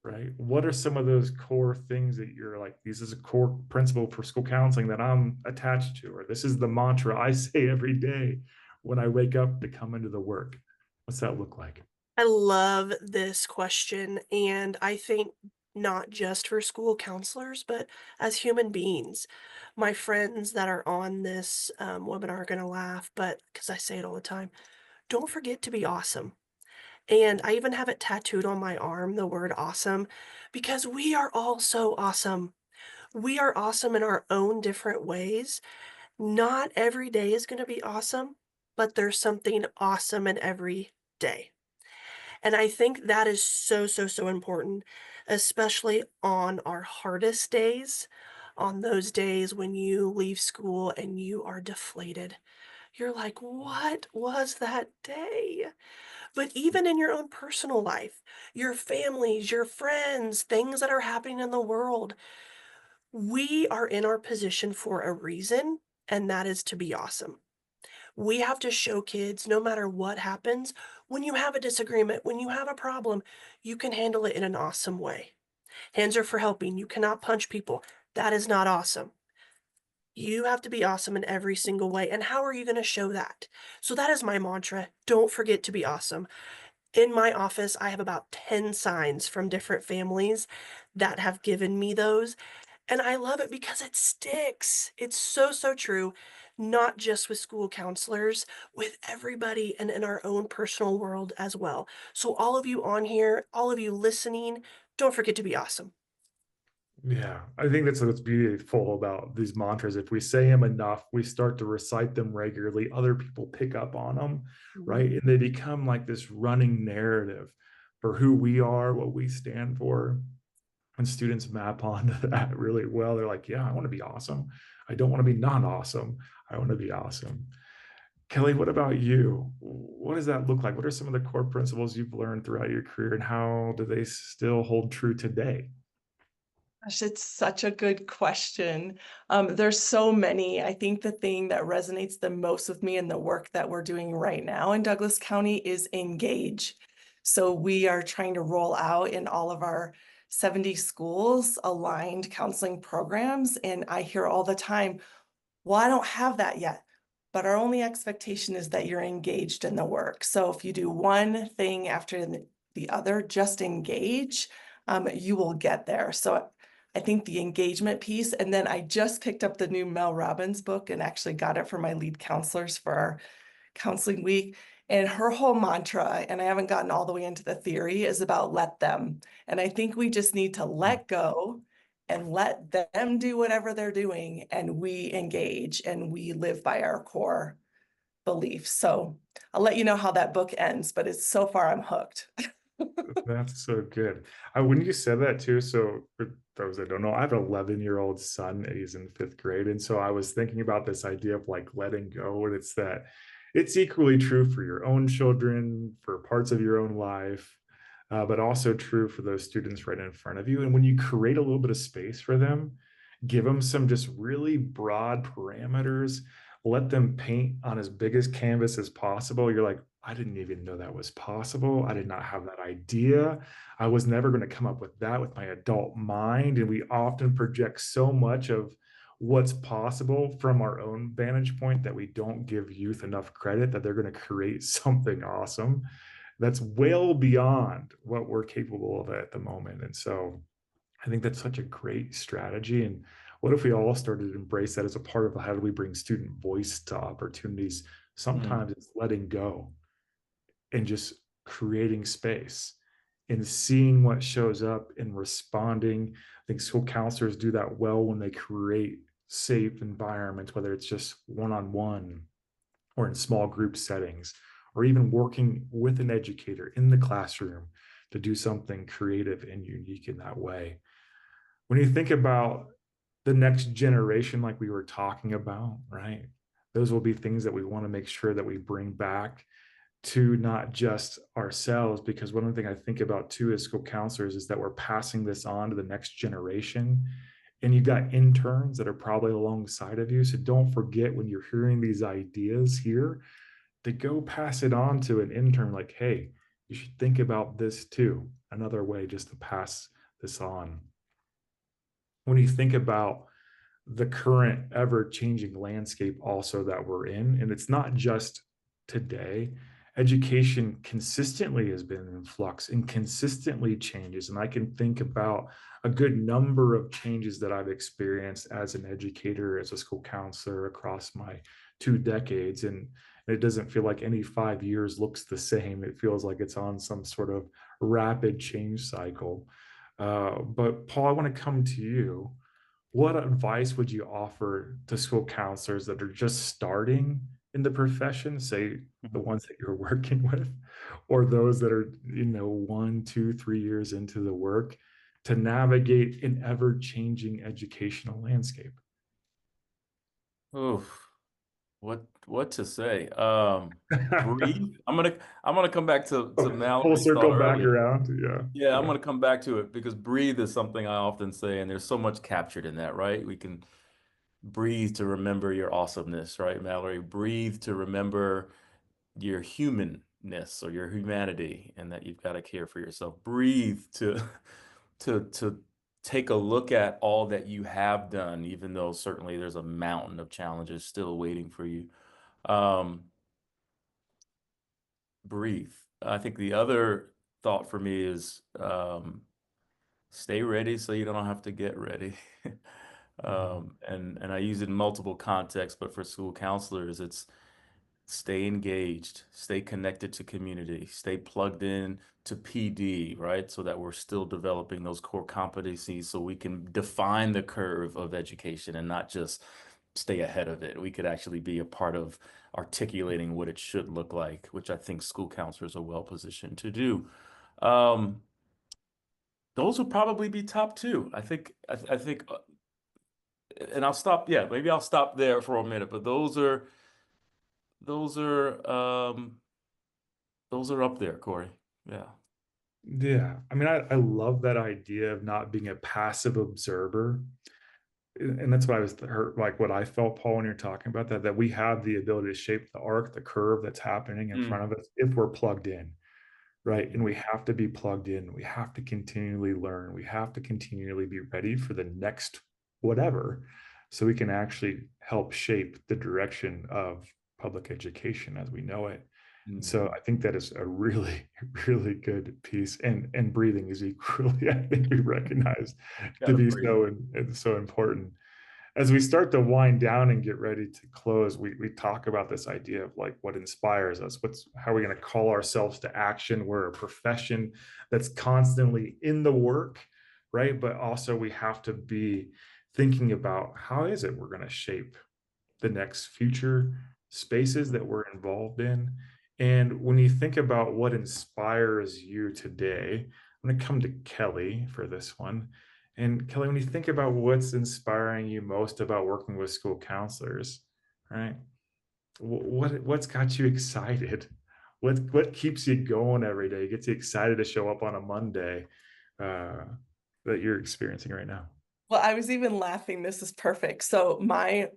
Speaker 2: right? What are some of those core things that you're like, this is a core principle for school counseling that I'm attached to, or this is the mantra I say every day when I wake up to come into the work? What's that look like?
Speaker 5: I love this question, and I think not just for school counselors, but as human beings. My friends that are on this webinar are going to laugh, but because I say it all the time, don't forget to be awesome. And I even have it tattooed on my arm, the word awesome, because we are all so awesome. We are awesome in our own different ways. Not every day is going to be awesome, but there's something awesome in every day. And I think that is so, so, so important, especially on our hardest days, on those days when you leave school and you are deflated. You're like, what was that day? But even in your own personal life, your families, your friends, things that are happening in the world, we are in our position for a reason, and that is to be awesome. We have to show kids, no matter what happens, when you have a disagreement, when you have a problem, you can handle it in an awesome way. Hands are for helping. You cannot punch people. That is not awesome. You have to be awesome in every single way. And how are you going to show that? So that is my mantra. Don't forget to be awesome. In my office, I have about 10 signs from different families that have given me those. And I love it because it sticks. It's so, so true, not just with school counselors, with everybody and in our own personal world as well. So, all of you on here, all of you listening, don't forget to be awesome.
Speaker 2: Yeah, I think that's what's beautiful about these mantras. If we say them enough, we start to recite them regularly, other people pick up on them, right? And they become like this running narrative for who we are, what we stand for. And students map onto that really well. They're like, yeah, I want to be awesome. I don't want to be not awesome. I want to be awesome. Kelly, what about you? What does that look like? What are some of the core principles you've learned throughout your career, and how do they still hold true today?
Speaker 3: Gosh, it's such a good question. There's so many. I think the thing that resonates the most with me in the work that we're doing right now in Douglas County is engage. So we are trying to roll out in all of our 70 schools aligned counseling programs. And I hear all the time, well, I don't have that yet. But our only expectation is that you're engaged in the work. So if you do one thing after the other, just engage, you will get there. So I think the engagement piece, and then I just picked up the new Mel Robbins book and actually got it for my lead counselors for our counseling week. And her whole mantra, and I haven't gotten all the way into the theory, is about let them. And I think we just need to let go and let them do whatever they're doing, and we engage and we live by our core beliefs. So I'll let you know how that book ends, but it's so far I'm hooked.
Speaker 2: That's so good. When you said that too, so for those that don't know, I have an 11-year-old son. He's in fifth grade. And so I was thinking about this idea of like letting go. And it's that it's equally true for your own children, for parts of your own life, but also true for those students right in front of you. And when you create a little bit of space for them, give them some just really broad parameters, let them paint on as big as canvas as possible. You're like, I didn't even know that was possible. I did not have that idea. I was never going to come up with that with my adult mind. And we often project so much of what's possible from our own vantage point that we don't give youth enough credit that they're going to create something awesome that's well beyond what we're capable of at the moment. And so I think that's such a great strategy. And what if we all started to embrace that as a part of how do we bring student voice to opportunities? Sometimes it's letting go and just creating space and seeing what shows up and responding. I think school counselors do that well when they create safe environments, whether it's just one-on-one or in small group settings, or even working with an educator in the classroom to do something creative and unique in that way. When you think about the next generation, like we were talking about, right? Those will be things that we want to make sure that we bring back to not just ourselves, because one thing I think about too as school counselors is that we're passing this on to the next generation. And you've got interns that are probably alongside of you. So don't forget when you're hearing these ideas here to go pass it on to an intern like, hey, you should think about this too. Another way just to pass this on. When you think about the current ever changing landscape also that we're in, and it's not just today, education consistently has been in flux and consistently changes. And I can think about a good number of changes that I've experienced as an educator, as a school counselor across my 2 decades. And it doesn't feel like any 5 years looks the same. It feels like it's on some sort of rapid change cycle. But Paul, I want to come to you. What advice would you offer to school counselors that are just starting in the profession, say the ones that you're working with, or those that are, 1, 2, 3 years into the work, to navigate an ever-changing educational landscape?
Speaker 4: Oof, what to say? Breathe. I'm gonna come back to
Speaker 2: Full
Speaker 4: Mallory's thought
Speaker 2: circle back
Speaker 4: earlier.
Speaker 2: around. Yeah.
Speaker 4: Yeah, I'm
Speaker 2: Yeah.
Speaker 4: gonna come back to it because breathe is something I often say, and there's so much captured in that, right? We can breathe to remember your awesomeness, right, Mallory? Breathe to remember your humanness or your humanity, and that you've got to care for yourself. Breathe to to take a look at all that you have done, even though certainly there's a mountain of challenges still waiting for you. Um, Breathe. I think the other thought for me is stay ready so you don't have to get ready. And I use it in multiple contexts, but for school counselors, it's stay engaged, stay connected to community, stay plugged in to PD, right? So that we're still developing those core competencies so we can define the curve of education and not just stay ahead of it. We could actually be a part of articulating what it should look like, which I think school counselors are well positioned to do. Um, those would probably be top two. I think, and I'll stop. Yeah, maybe I'll stop there for a minute. But those are those are up there, Corey. Yeah.
Speaker 2: Yeah. I mean, I love that idea of not being a passive observer. And that's what I was hurt, like what I felt, Paul, when you're talking about that, that we have the ability to shape the arc, the curve that's happening in front of us if we're plugged in, right? And we have to be plugged in. We have to continually learn. We have to continually be ready for the next whatever, so we can actually help shape the direction of public education as we know it. And so I think that is a really, really good piece. And breathing is equally, I think, we recognize to
Speaker 4: Gotta
Speaker 2: be
Speaker 4: breathe.
Speaker 2: so important. As we start to wind down and get ready to close, we talk about this idea of like what inspires us. How are we going to call ourselves to action? We're a profession that's constantly in the work, right? But also we have to be thinking about how is it we're going to shape the next future spaces that we're involved in. And when you think about what inspires you today, I'm going to come to Kelly for this one. And Kelly, when you think about what's inspiring you most about working with school counselors, right? What's got you excited? What keeps you going every day? Gets you excited to show up on a Monday uh, that you're experiencing right now?
Speaker 3: Well, I was even laughing. This is perfect. So my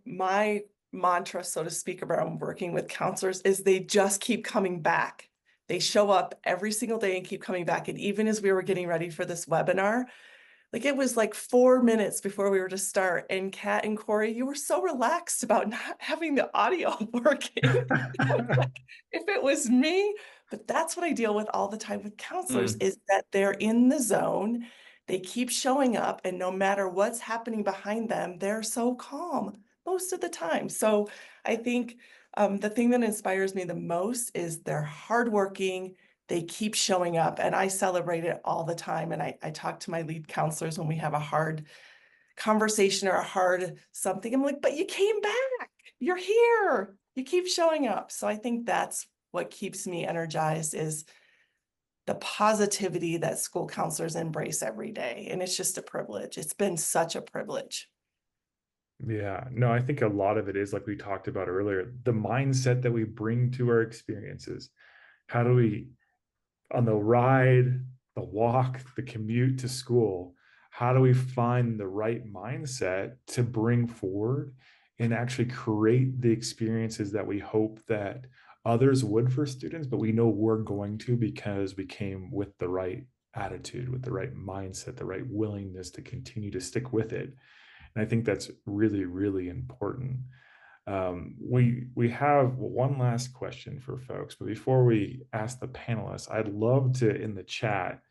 Speaker 3: mantra, so to speak, around working with counselors is they just keep coming back. They show up every single day and keep coming back. And even as we were getting ready for this webinar, like it was like 4 minutes before we were to start, and Kat and Corey, you were so relaxed about not having the audio working. I was like, if it was me, but that's what I deal with all the time with counselors is that they're in the zone. They keep showing up, and no matter what's happening behind them, they're so calm most of the time. So I think the thing that inspires me the most is they're hardworking. They keep showing up, and I celebrate it all the time. And I talk to my lead counselors when we have a hard conversation or a hard something. I'm like, but you came back. You're here. You keep showing up. So I think that's what keeps me energized is the positivity that school counselors embrace every day. And it's just a privilege. It's been such a privilege.
Speaker 2: Yeah, no, I think a lot of it is like we talked about earlier, the mindset that we bring to our experiences. How do we, on the ride, the walk, the commute to school, how do we find the right mindset to bring forward and actually create the experiences that we hope that others would for students, but we know we're going to because we came with the right attitude, with the right mindset, the right willingness to continue to stick with it. And I think that's really, really important. We have one last question for folks, but before we ask the panelists, I'd love to in the chat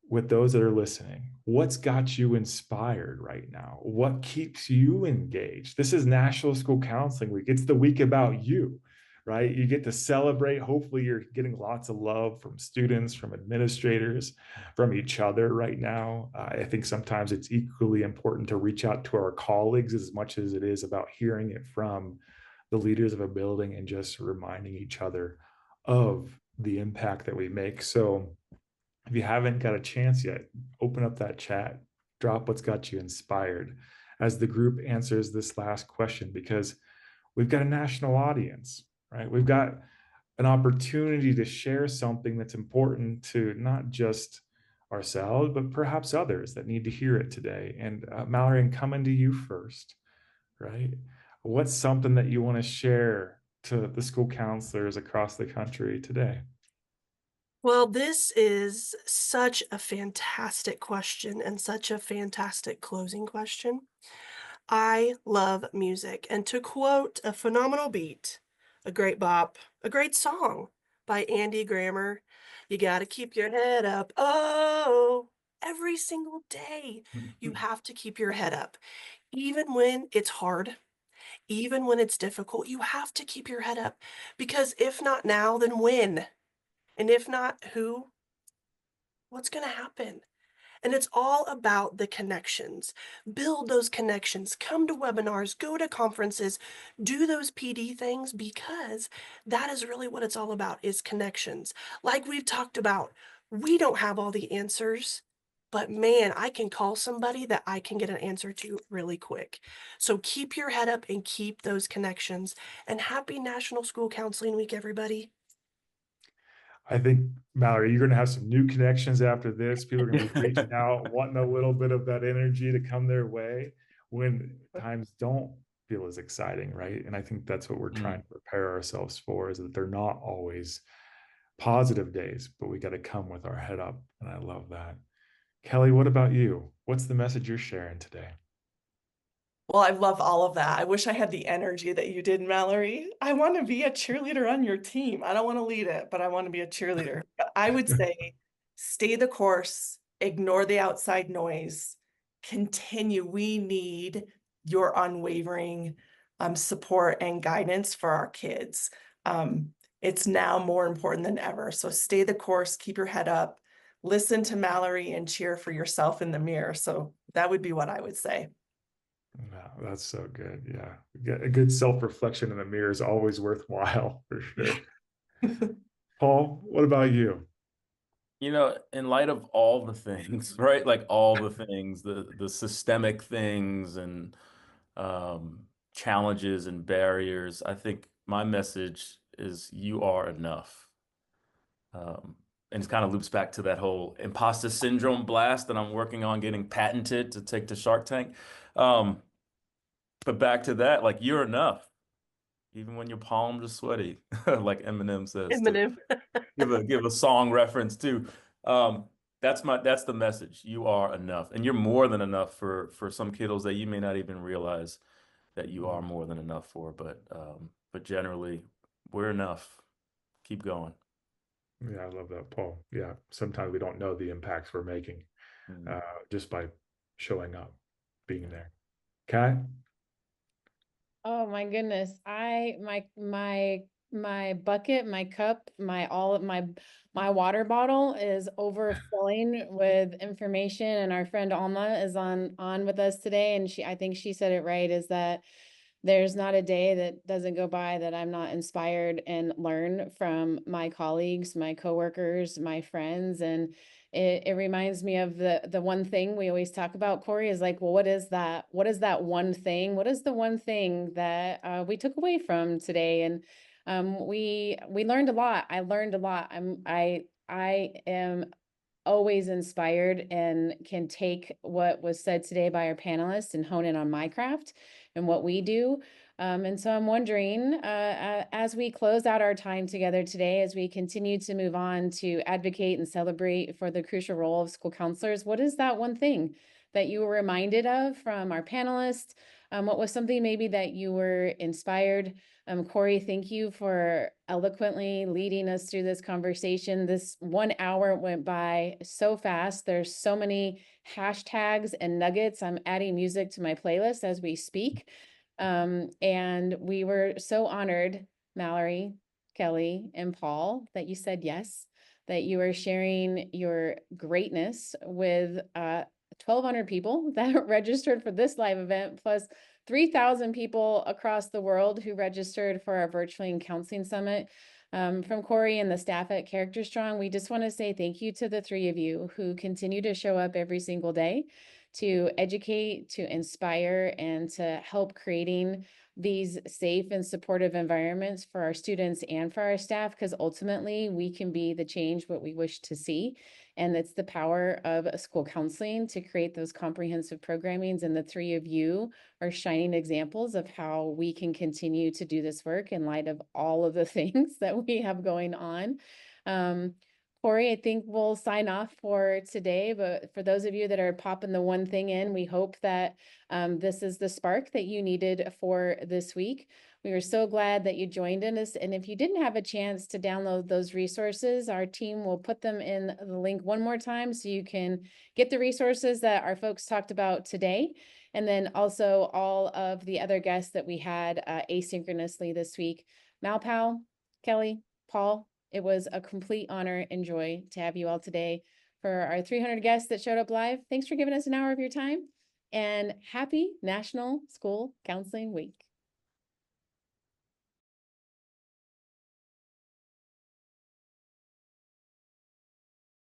Speaker 2: with those that are listening, what's got you inspired right now? What keeps you engaged? This is National School Counseling Week. It's the week about you, right? You get to celebrate. Hopefully, you're getting lots of love from students, from administrators, from each other right now. I think sometimes it's equally important to reach out to our colleagues as much as it is about hearing it from the leaders of a building and just reminding each other of the impact that we make. So, if you haven't got a chance yet, open up that chat, drop what's got you inspired as the group answers this last question, because we've got a national audience, right? We've got an opportunity to share something that's important to not just ourselves, but perhaps others that need to hear it today. And Mallory, I'm coming to you first, right? What's something that you want to share to the school counselors across the country today?
Speaker 5: Well, this is such a fantastic question and such a fantastic closing question. I love music, and to quote a phenomenal beat, a great bop, a great song by Andy Grammer, you gotta keep your head up. Oh, every single day you have to keep your head up. Even when it's hard, even when it's difficult, you have to keep your head up because if not now, then when? And if not who, what's going to happen? And it's all about the connections. Build those connections, come to webinars, go to conferences, do those PD things because that is really what it's all about is connections. Like we've talked about, we don't have all the answers, but man, I can call somebody that I can get an answer to really quick. So keep your head up and keep those connections. And happy National School Counseling Week, everybody.
Speaker 2: I think, Mallory, you're going to have some new connections after this. People are going to be reaching out, wanting a little bit of that energy to come their way when times don't feel as exciting, right? And I think that's what we're trying to prepare ourselves for, is that they're not always positive days, but we got to come with our head up. And I love that. Kelly, what about you? What's the message you're sharing today?
Speaker 3: Well, I love all of that. I wish I had the energy that you did, Mallory. I want to be a cheerleader on your team. I don't want to lead it, but I want to be a cheerleader. But I would say stay the course, ignore the outside noise, continue. We need your unwavering support and guidance for our kids. It's now more important than ever. So stay the course, keep your head up, listen to Mallory, and cheer for yourself in the mirror. So that would be what I would say.
Speaker 2: No, that's so good. Yeah. A good self-reflection in the mirror is always worthwhile for sure. Paul, what about you?
Speaker 4: You know, in light of all the things, right? Like all the things, the systemic things and challenges and barriers, I think my message is you are enough. And it kind of loops back to that whole imposter syndrome blast that I'm working on getting patented to take to Shark Tank. Um, but back to that, like you're enough, even when your palms are sweaty, like Eminem says, to
Speaker 5: Eminem.
Speaker 4: give a song reference too. Um, that's the message. You are enough, and you're more than enough for some kiddos that you may not even realize that you are more than enough for. But generally, we're enough. Keep going.
Speaker 2: Yeah, I love that, Paul. Yeah, sometimes we don't know the impacts we're making just by showing up, being there. Kat?
Speaker 1: Oh my goodness. My bucket, my cup, my water bottle is overflowing with information, and our friend Alma is on with us today, and I think she said it right, is that there's not a day that doesn't go by that I'm not inspired and learn from my colleagues, my coworkers, my friends. And it reminds me of the one thing we always talk about, Corey, is like, well, what is that? What is that one thing? What is the one thing that we took away from today? And we learned a lot. I learned a lot. I am always inspired and can take what was said today by our panelists and hone in on my craft and what we do. And so I'm wondering, as we close out our time together today, as we continue to move on to advocate and celebrate for the crucial role of school counselors, what is that one thing that you were reminded of from our panelists? What was something maybe that you were inspired? Corey, thank you for eloquently leading us through this conversation. This 1 hour went by so fast. There's so many hashtags and nuggets. I'm adding music to my playlist as we speak. And we were so honored, Mallory, Kelly, and Paul, that you said yes, that you are sharing your greatness with 1,200 people that registered for this live event, plus 3,000 people across the world who registered for our Virtually in Counseling Summit. From Corey and the staff at Character Strong, we just want to say thank you to the three of you who continue to show up every single day to educate, to inspire, and to help creating these safe and supportive environments for our students and for our staff, because ultimately we can be the change what we wish to see. And it's the power of school counseling to create those comprehensive programmings. And the three of you are shining examples of how we can continue to do this work in light of all of the things that we have going on. Corey, I think we'll sign off for today, but for those of you that are popping the one thing in, we hope that this is the spark that you needed for this week. We are so glad that you joined in us. And if you didn't have a chance to download those resources, our team will put them in the link one more time so you can get the resources that our folks talked about today. And then also all of the other guests that we had asynchronously this week. Malpal, Kelly, Paul, it was a complete honor and joy to have you all today. For our 300 guests that showed up live, thanks for giving us an hour of your time, and happy National School Counseling Week.